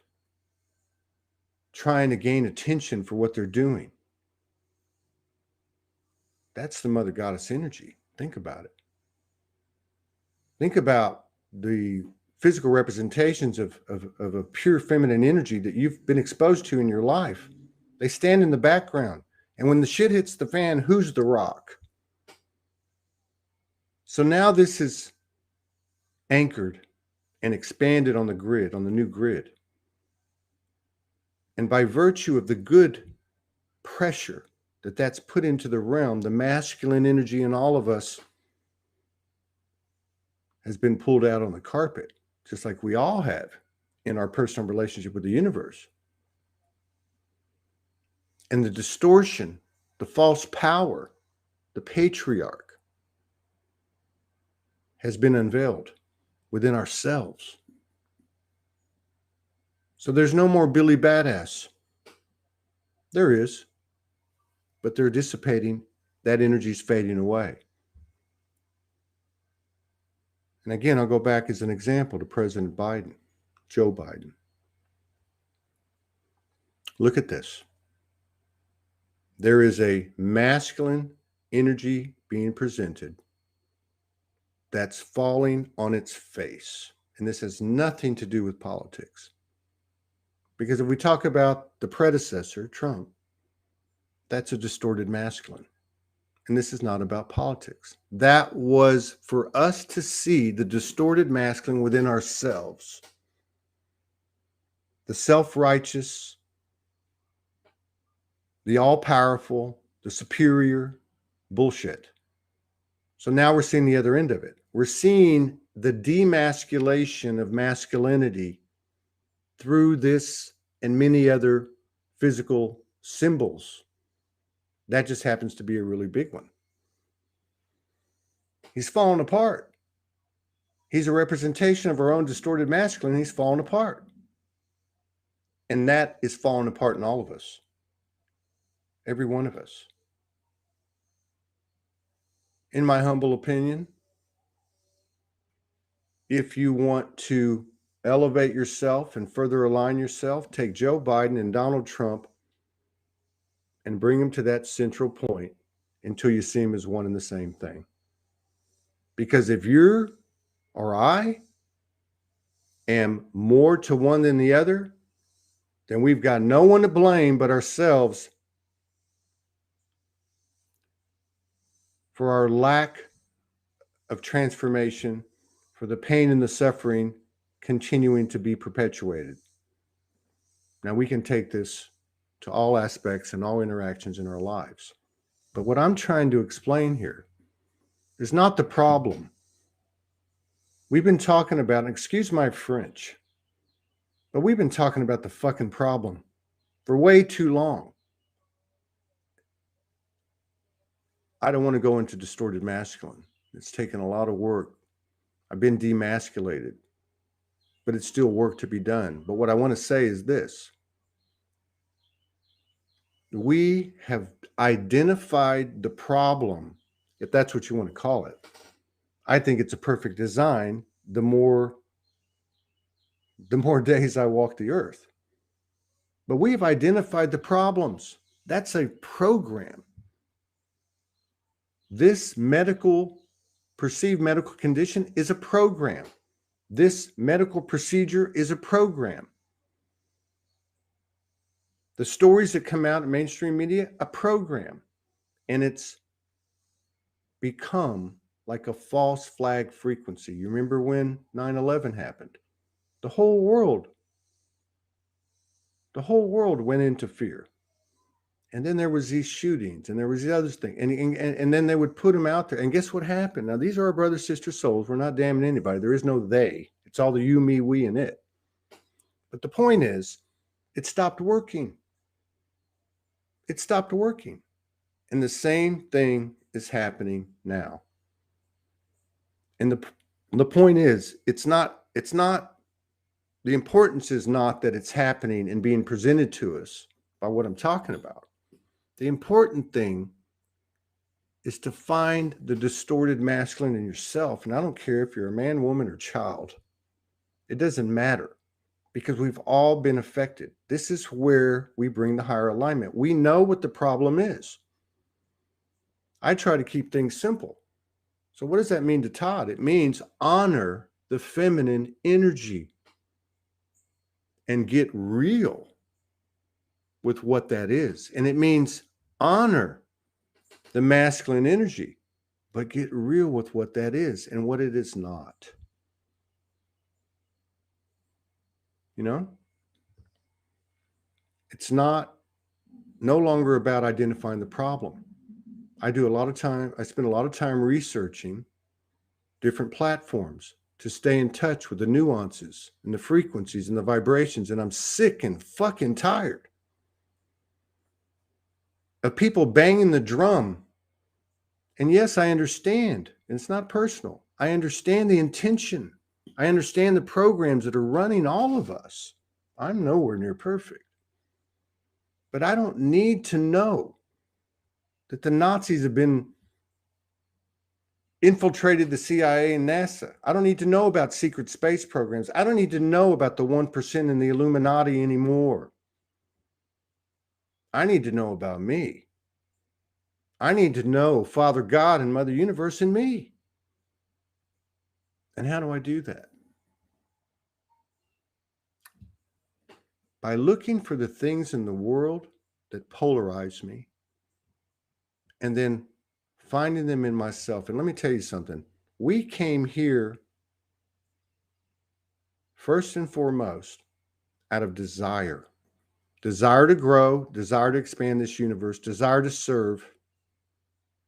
trying to gain attention for what they're doing. That's the mother goddess energy. Think about it. Think about the physical representations of a pure feminine energy that you've been exposed to in your life. They stand in the background. And when the shit hits the fan, who's the rock? So now this is anchored and expanded on the grid, on the new grid. And by virtue of the good pressure that's put into the realm, the masculine energy in all of us has been pulled out on the carpet, just like we all have in our personal relationship with the universe. And the distortion, the false power, the patriarch has been unveiled within ourselves. So there's no more Billy Badass. There is, but they're dissipating. That energy's fading away. And again, I'll go back as an example to President Biden, Joe Biden. Look at this. There is a masculine energy being presented that's falling on its face. And this has nothing to do with politics. Because if we talk about the predecessor, Trump, that's a distorted masculine. And this is not about politics. That was for us to see the distorted masculine within ourselves. The self-righteous, the all-powerful, the superior bullshit. So now we're seeing the other end of it. We're seeing the demasculation of masculinity through this and many other physical symbols. That just happens to be a really big one. He's fallen apart. He's a representation of our own distorted masculine. He's fallen apart. And that is falling apart in all of us. Every one of us. In my humble opinion, if you want to elevate yourself and further align yourself, take Joe Biden and Donald Trump and bring them to that central point until you see them as one and the same thing. Because if you're or I am more to one than the other, then we've got no one to blame but ourselves for our lack of transformation, for the pain and the suffering continuing to be perpetuated. Now we can take this to all aspects and all interactions in our lives. But what I'm trying to explain here is not the problem. We've been talking about, and excuse my French, but we've been talking about the fucking problem for way too long. I don't want to go into distorted masculine. It's taken a lot of work. I've been demasculated, but it's still work to be done. But what I want to say is this. We have identified the problem, if that's what you want to call it. I think it's a perfect design the more days I walk the earth. But we've identified the problems. That's a program. This perceived medical condition is a program. This medical procedure is a program. The stories that come out in mainstream media, a program. And it's become like a false flag frequency. You remember when 9/11 happened? The whole world went into fear. And then there was these shootings and there was the other thing. And then they would put them out there. And guess what happened? Now, these are our brother, sister souls. We're not damning anybody. There is no they. It's all the you, me, we, and it. But the point is, it stopped working. It stopped working. And the same thing is happening now. And the point is, it's not, the importance is not that it's happening and being presented to us by what I'm talking about. The important thing is to find the distorted masculine in yourself. And I don't care if you're a man, woman, or child. It doesn't matter because we've all been affected. This is where we bring the higher alignment. We know what the problem is. I try to keep things simple. So what does that mean to Todd? It means honor the feminine energy and get real with what that is. And it means honor the masculine energy, but get real with what that is and what it is not. You know? It's no longer about identifying the problem. I spend a lot of time researching different platforms, to stay in touch with the nuances and the frequencies and the vibrations, and I'm sick and fucking tired of people banging the drum. And yes, I understand, and it's not personal. I understand the intention. I understand the programs that are running all of us. I'm nowhere near perfect. But I don't need to know that the Nazis have been infiltrated the CIA and NASA. I don't need to know about secret space programs. I don't need to know about the 1% and the Illuminati anymore. I need to know about me. I need to know Father God and Mother Universe in me. And how do I do that? By looking for the things in the world that polarize me and then finding them in myself. And let me tell you something. We came here first and foremost out of desire to grow, desire to expand this universe, desire to serve,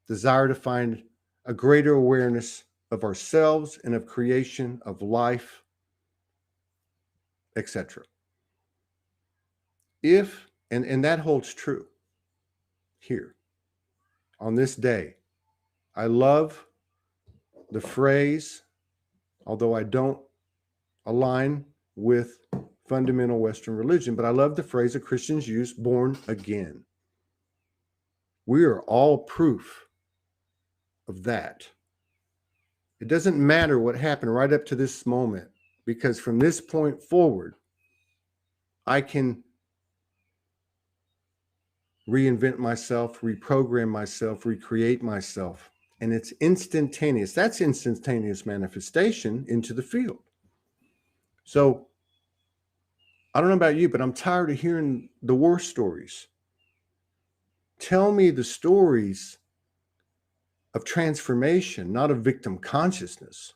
desire to find a greater awareness of ourselves and of creation, of life, etc. If, and that holds true here on this day, I love the phrase, although I don't align with fundamental Western religion, but I love the phrase that Christians use, born again. We are all proof of that. It doesn't matter what happened right up to this moment, because from this point forward, I can reinvent myself, reprogram myself, recreate myself, and it's instantaneous. That's instantaneous manifestation into the field. So I don't know about you, but I'm tired of hearing the war stories. Tell me the stories of transformation, not of victim consciousness.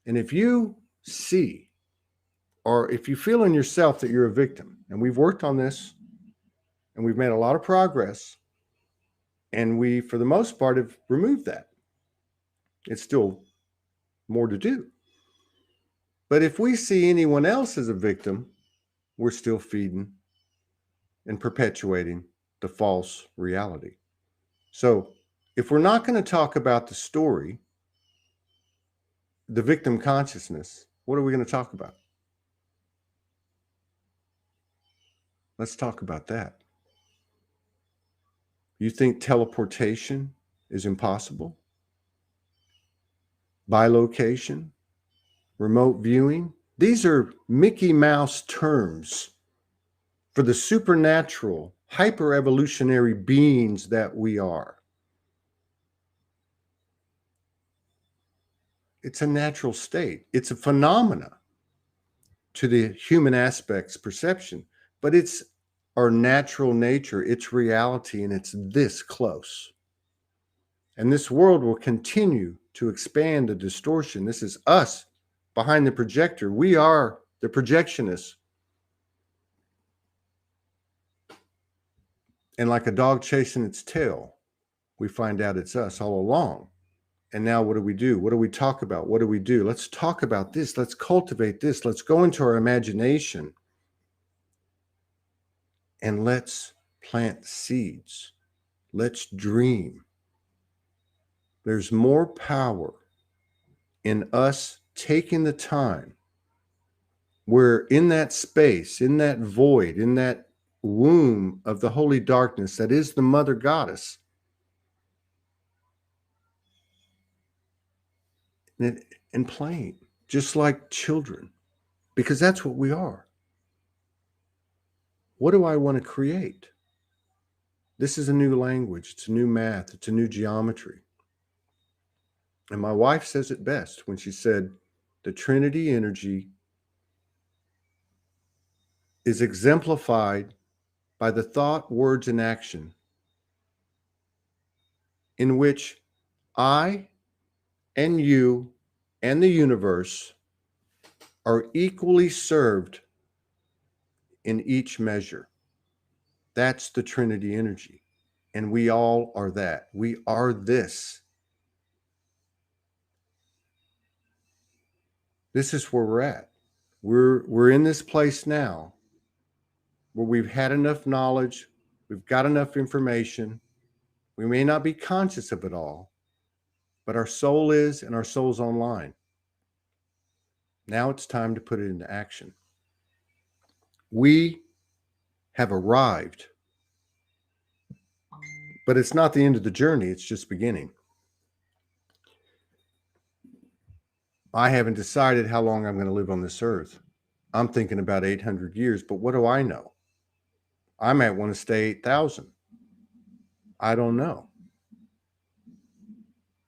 And if you see, or if you feel in yourself that you're a victim, and we've worked on this, and we've made a lot of progress, and we, for the most part, have removed that. It's still more to do. But if we see anyone else as a victim, we're still feeding and perpetuating the false reality. So if we're not going to talk about the story, the victim consciousness, what are we going to talk about? Let's talk about that. You think teleportation is impossible? Bilocation? Remote viewing? These are Mickey Mouse terms for the supernatural, hyper-evolutionary beings that we are. It's a natural state. It's a phenomena to the human aspect's perception, but it's our natural nature, it's reality, and it's this close. And this world will continue to expand the distortion. This is us behind the projector. We are the projectionists. And like a dog chasing its tail, we find out it's us all along. And now what do we do? What do we talk about? What do we do? Let's talk about this. Let's cultivate this. Let's go into our imagination. And let's plant seeds. Let's dream. There's more power in us taking the time. We're in that space, in that void, in that womb of the holy darkness that is the mother goddess. And playing, just like children, because that's what we are. What do I want to create? This is a new language. It's a new math. It's a new geometry. And my wife says it best when she said, the Trinity energy is exemplified by the thought, words, and action in which I and you and the universe are equally served in each measure. That's the Trinity energy. And we all are that. We are this. This is where we're at. We're in this place now where we've had enough knowledge, we've got enough information. We may not be conscious of it all, but our soul is, and our soul's online. Now it's time to put it into action. We have arrived, but it's not the end of the journey, it's just beginning. I haven't decided how long I'm going to live on this earth. I'm thinking about 800 years, but what do I know? I might want to stay 8,000. I don't know.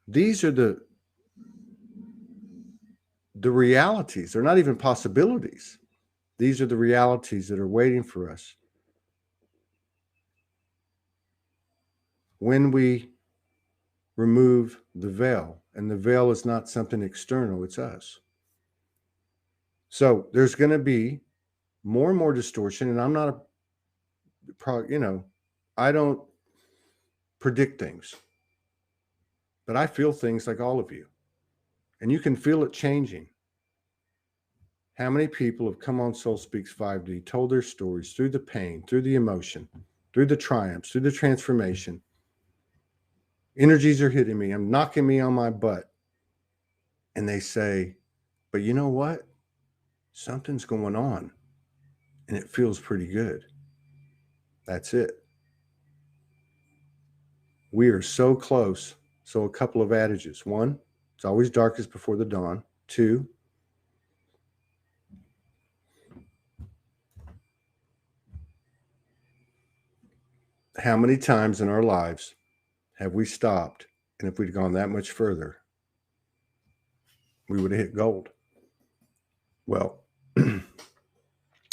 These are the realities. They're not even possibilities. These are the realities that are waiting for us when we remove the veil. And the veil is not something external, it's us. So there's going to be more and more distortion. And I'm not I don't predict things, but I feel things like all of you. And you can feel it changing. How many people have come on Soul Speaks 5D, told their stories through the pain, through the emotion, through the triumphs, through the transformation. Energies are hitting me. I'm knocking me on my butt. And they say, but you know what? Something's going on. And it feels pretty good. That's it. We are so close. So a couple of adages. One, it's always darkest before the dawn. Two, how many times in our lives have we stopped? And if we'd gone that much further, we would have hit gold. Well,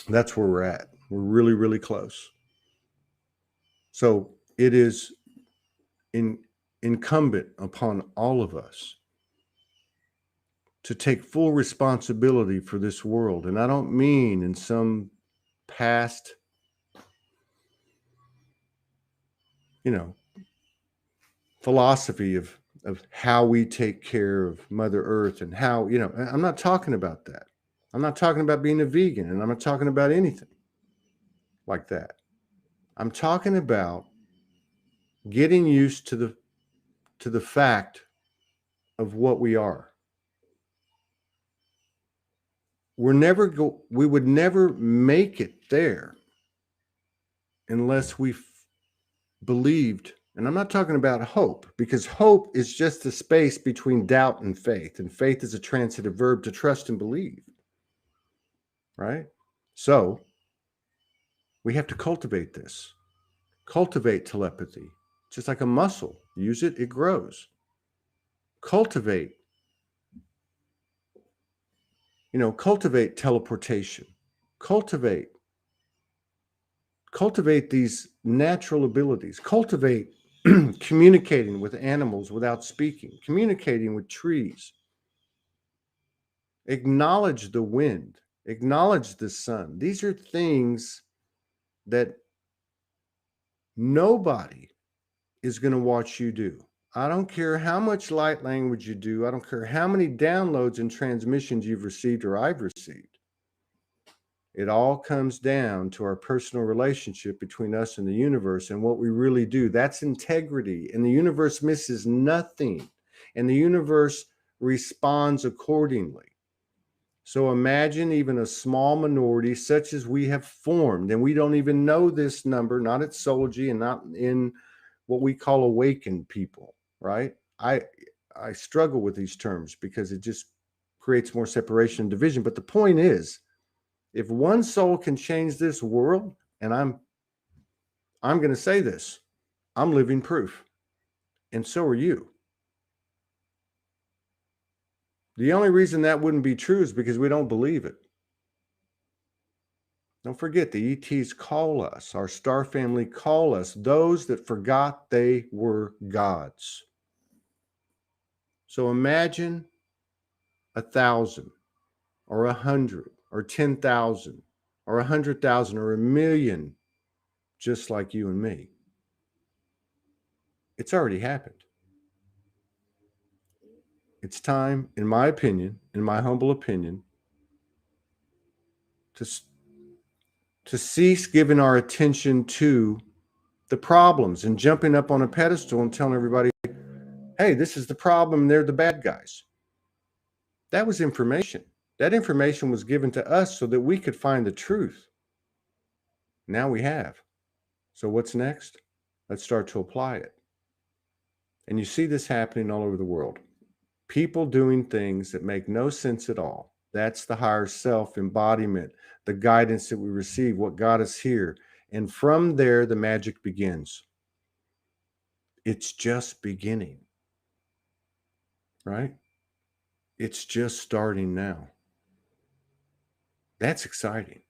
that's where we're at. We're really, really close. So it is incumbent upon all of us to take full responsibility for this world. And I don't mean in some past, philosophy of how we take care of Mother Earth and how, I'm not talking about that. I'm not talking about being a vegan, and I'm not talking about anything like that. I'm talking about getting used to the fact of what we are. We would never make it there unless we believed. And I'm not talking about hope, because hope is just the space between doubt and faith. And faith is a transitive verb to trust and believe. Right? So we have to cultivate this. Cultivate telepathy. Just like a muscle. Use it, it grows. Cultivate teleportation. Cultivate these natural abilities. Cultivate communicating with animals without speaking, communicating with trees. Acknowledge the wind, acknowledge the sun. These are things that nobody is going to watch you do. I don't care how much light language you do. I don't care how many downloads and transmissions you've received or I've received. It all comes down to our personal relationship between us and the universe and what we really do. That's integrity. And the universe misses nothing. And the universe responds accordingly. So imagine even a small minority such as we have formed, and we don't even know this number, not at Soulogy and not in what we call awakened people, right? I struggle with these terms because it just creates more separation and division. But the point is, if one soul can change this world, and I'm going to say this, I'm living proof, and so are you. The only reason that wouldn't be true is because we don't believe it. Don't forget, the ETs call us, our star family call us, those that forgot they were gods. So imagine 1,000 or 100 or 10,000 or 100,000 or 1,000,000 just like you and me. It's already happened. It's time, in my opinion, in my humble opinion, to cease giving our attention to the problems and jumping up on a pedestal and telling everybody, hey, this is the problem, they're the bad guys. That was information. That information was given to us so that we could find the truth. Now we have. So what's next? Let's start to apply it. And you see this happening all over the world. People doing things that make no sense at all. That's the higher self embodiment, the guidance that we receive, what got us here. And from there, the magic begins. It's just beginning, right? It's just starting now. That's exciting.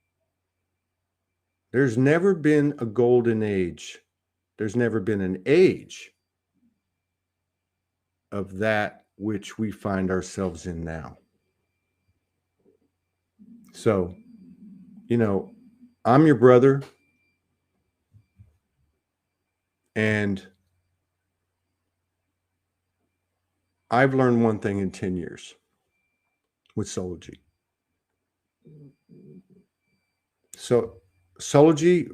There's never been a golden age. There's never been an age of that which we find ourselves in now. So, I'm your brother, and I've learned one thing in 10 years with Soulogy. So, Soulogy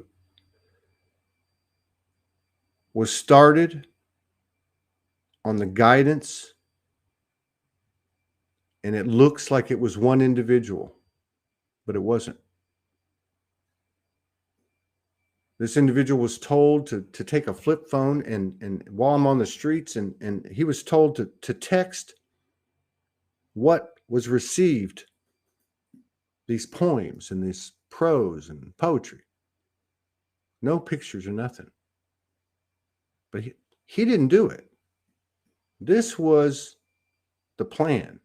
was started on the guidance, and it looks like it was one individual, but it wasn't. This individual was told to take a flip phone and while I'm on the streets, and he was told to text what was received, these poems and this prose and poetry. No pictures or nothing. But he didn't do it. This was the plan.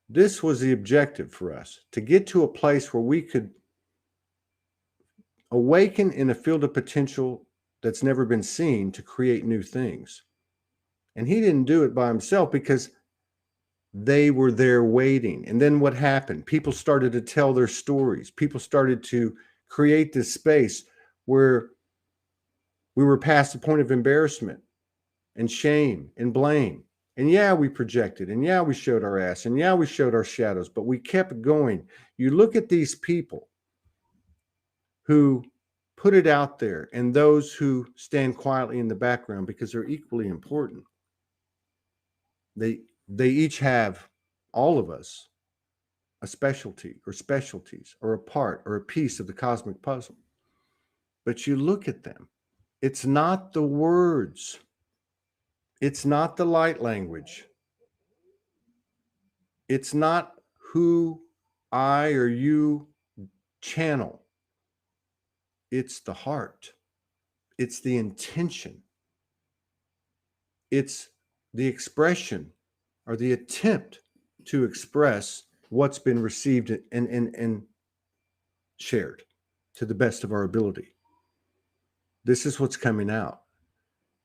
This was the objective for us, to get to a place where we could awaken in a field of potential that's never been seen to create new things. And he didn't do it by himself because they were there waiting. And then what happened? People started to tell their stories. People started to create this space where we were past the point of embarrassment and shame and blame. And yeah, we projected, and yeah, we showed our ass, and yeah, we showed our shadows, but we kept going. You look at these people who put it out there and those who stand quietly in the background, because they're equally important. They each have, all of us, a specialty or specialties or a part or a piece of the cosmic puzzle. But you look at them, it's not the words, it's not the light language, it's not who I or you channel. It's the heart. It's the intention. It's the expression or the attempt to express what's been received and shared to the best of our ability. This is what's coming out.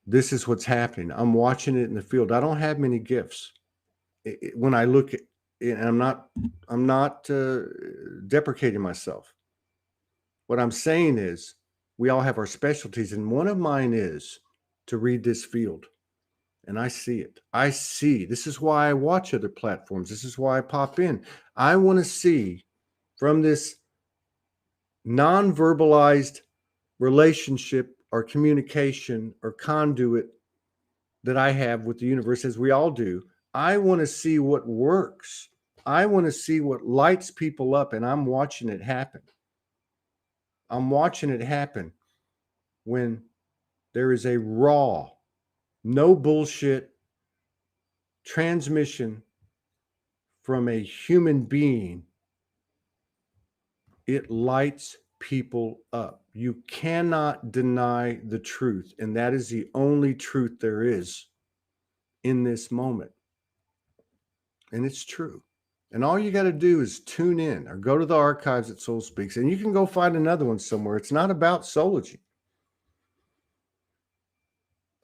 This is what's happening. I'm watching it in the field. I don't have many gifts. When I look at, and I'm not deprecating myself. What I'm saying is we all have our specialties, and one of mine is to read this field. And I see it. This is why I watch other platforms. This is why I pop in. I want to see from this non-verbalized relationship or communication or conduit that I have with the universe, as we all do. I want to see what works. I want to see what lights people up, and I'm watching it happen. I'm watching it happen when there is a raw, no bullshit transmission from a human being. It lights people up. You cannot deny the truth, and that is the only truth there is in this moment. And it's true. And all you got to do is tune in or go to the archives at Soul Speaks, and you can go find another one somewhere. It's not about Soulogy.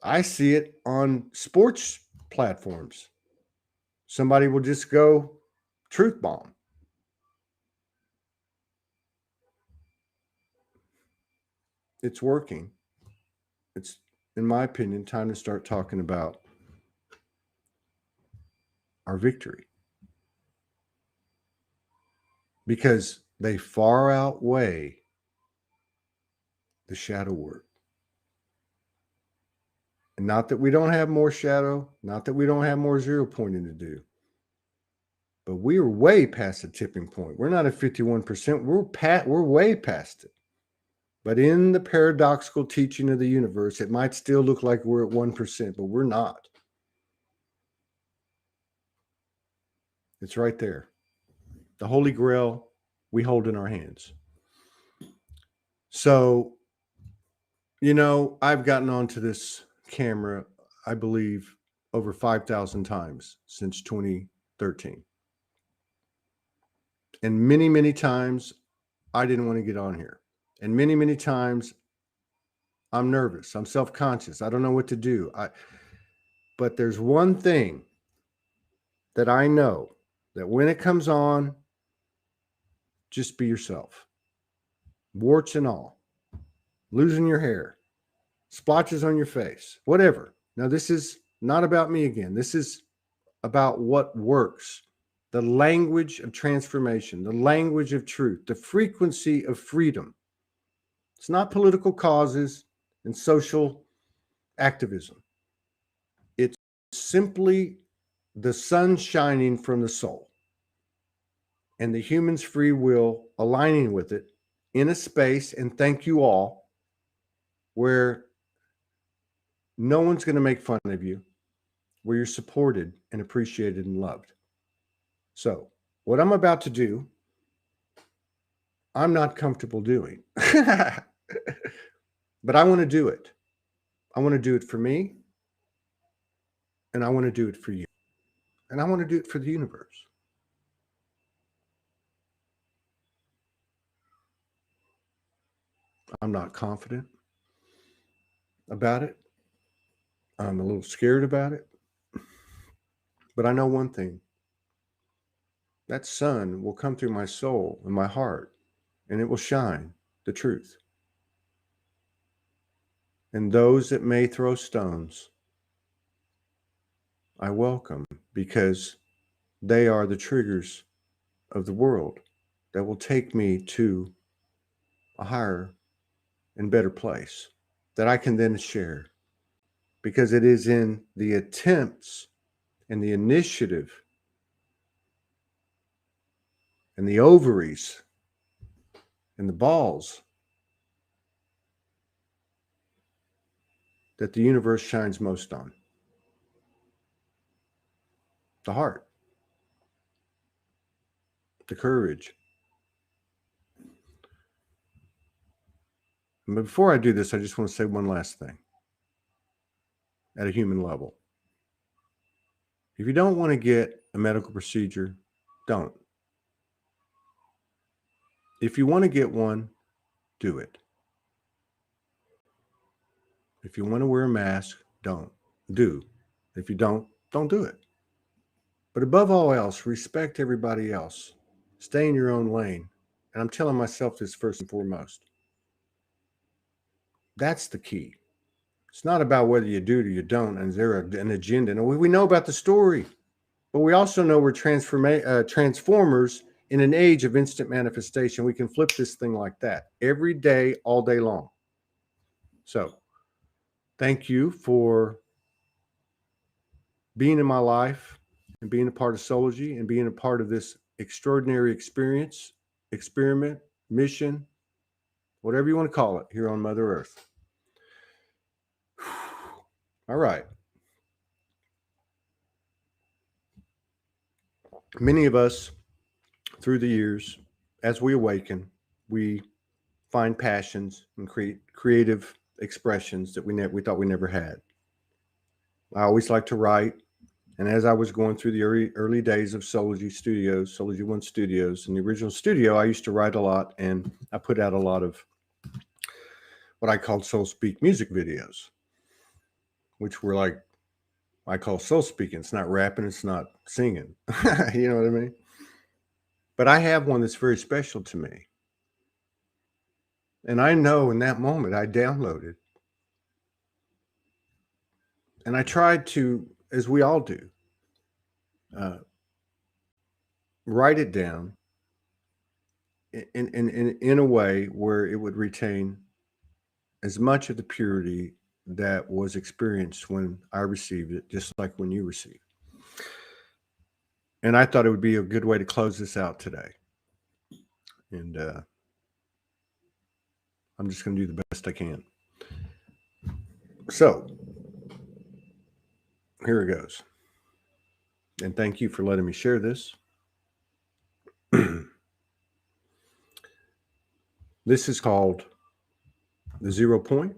I see it on sports platforms. Somebody will just go truth bomb. It's working. It's, in my opinion, time to start talking about our victory. because they far outweigh the shadow work. And not that we don't have more shadow, not that we don't have more zero pointing to do, but we are way past the tipping point. We're not at 51%. We're way past it. But in the paradoxical teaching of the universe, it might still look like we're at 1%, but we're not. It's right there. The Holy Grail we hold in our hands. So, I've gotten onto this camera, I believe, over 5,000 times since 2013. And many, many times I didn't want to get on here. And many, many times I'm nervous. I'm self-conscious. I don't know what to do. But there's one thing that I know, that when it comes on, just be yourself. Warts and all. Losing your hair. Splotches on your face. Whatever. Now, this is not about me again. This is about what works. The language of transformation. The language of truth. The frequency of freedom. It's not political causes and social activism. It's simply the sun shining from the soul and the human's free will aligning with it in a space, and thank you all, where no one's going to make fun of you, where you're supported and appreciated and loved. So what I'm about to do, I'm not comfortable doing, but I want to do it. I want to do it for me, and I want to do it for you, and I want to do it for the universe. I'm not confident about it. I'm a little scared about it. But I know one thing. That sun will come through my soul and my heart, and it will shine the truth. And those that may throw stones, I welcome, because they are the triggers of the world that will take me to a higher and better place that I can then share. Because it is in the attempts and the initiative and the ovaries and the balls that the universe shines most on. The heart, the courage. But before I do this, I just want to say one last thing at a human level. If you don't want to get a medical procedure, don't. If you want to get one, do it. If you want to wear a mask, don't. Do. If you don't do it. But above all else, respect everybody else. Stay in your own lane. And I'm telling myself this first and foremost. That's the key. It's not about whether you do or you don't, and is there an agenda. And we know about the story, but we also know we're transformers in an age of instant manifestation. We can flip this thing like that every day, all day long. So thank you for being in my life and being a part of Soulogy and being a part of this extraordinary experience, experiment, mission, whatever you want to call it, here on Mother Earth. All right. Many of us, through the years, as we awaken, we find passions and creative expressions that we thought we never had. I always like to write. And as I was going through the early days of Soulogy Studios, Soulogy One Studios, in the original studio, I used to write a lot, and I put out a lot of what I called soul speak music videos, which were like, I call soul speaking. It's not rapping, it's not singing. You know what I mean? But I have one that's very special to me. And I know in that moment I downloaded. And I tried to, as we all do, write it down in a way where it would retain as much of the purity that was experienced when I received it, just like when you received. And I thought it would be a good way to close this out today. And I'm just going to do the best I can. So, here it goes. And thank you for letting me share this. This is called the 0 point.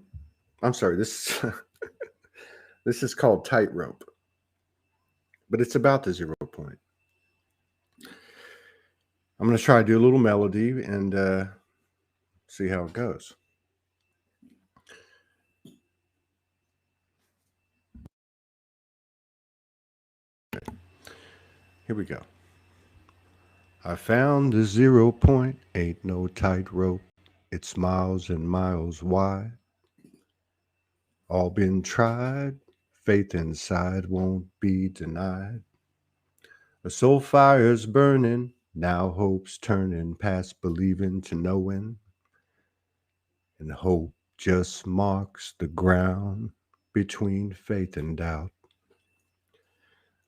I'm sorry, this this is called tightrope. But it's about the 0 point. I'm going to try to do a little melody and see how it goes. Here we go. I found the 0 point, ain't no tightrope. It's miles and miles wide. All been tried, faith inside won't be denied. A soul fire's burning, now hope's turning past believing to knowing. And hope just marks the ground between faith and doubt.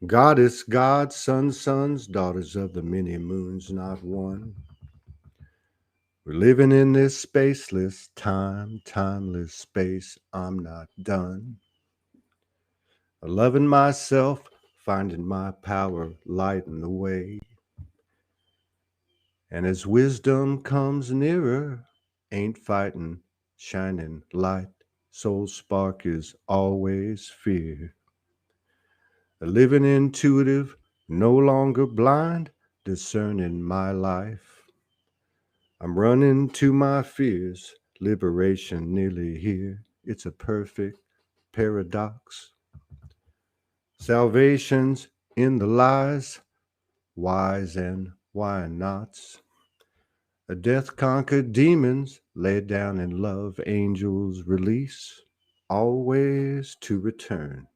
God is God, sons, daughters of the many moons, not one. We're living in this spaceless time, timeless space. I'm not done. Loving myself, finding my power, lighting the way. And as wisdom comes nearer, ain't fighting, shining light. Soul spark is always fear. Living intuitive, no longer blind, discerning my life. I'm running to my fears, liberation nearly here. It's a perfect paradox. Salvation's in the lies, whys and why nots. A death conquered demons, laid down in love, angels release, always to return.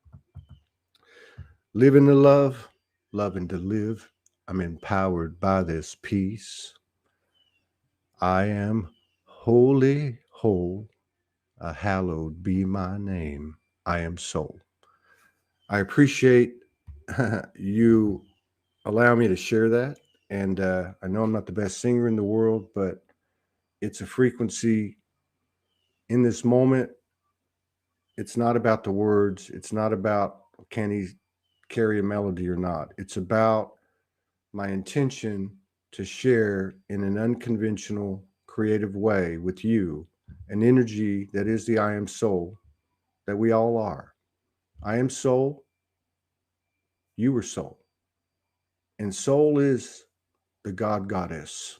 Living to love, loving to live, I'm empowered by this peace. I am wholly whole, hallowed be my name. I am soul. I appreciate you allow me to share that. And I know I'm not the best singer in the world, but it's a frequency in this moment. It's not about the words. It's not about can he carry a melody or not. It's about my intention to share in an unconventional, creative way with you an energy that is the I am soul that we all are. I am soul. You are soul. And soul is the God goddess.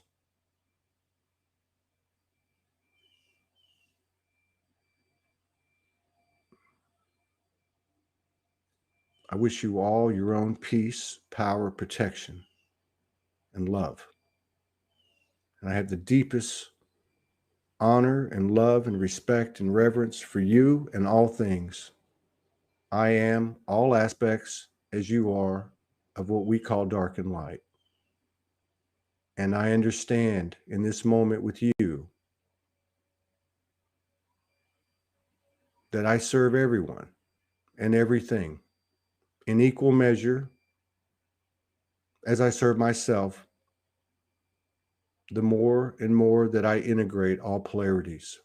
I wish you all your own peace, power, protection, and love. And I have the deepest honor and love and respect and reverence for you and all things. I am all aspects as you are of what we call dark and light. And I understand in this moment with you that I serve everyone and everything in equal measure as I serve myself, the more and more that I integrate all polarities.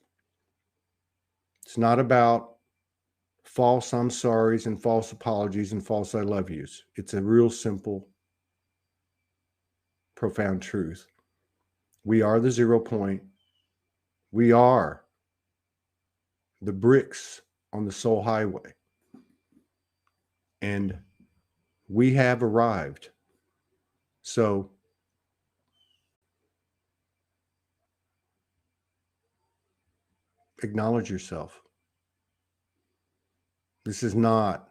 It's not about false I'm sorries and false apologies and false I love yous. It's a real simple, profound truth. We are the 0 point. We are the bricks on the soul highway. And we have arrived. So acknowledge yourself. This is not,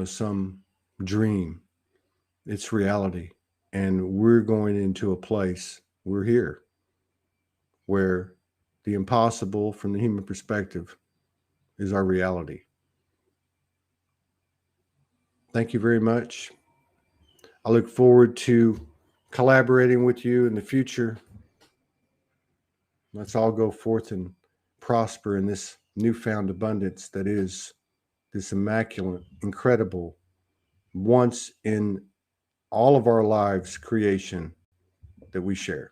some dream. It's reality. And we're going into a place, we're here, where the impossible from the human perspective is our reality. Thank you very much. I look forward to collaborating with you in the future. Let's all go forth and prosper in this newfound abundance that is this immaculate, incredible, once in all of our lives creation that we share.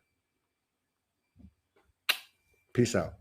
Peace out.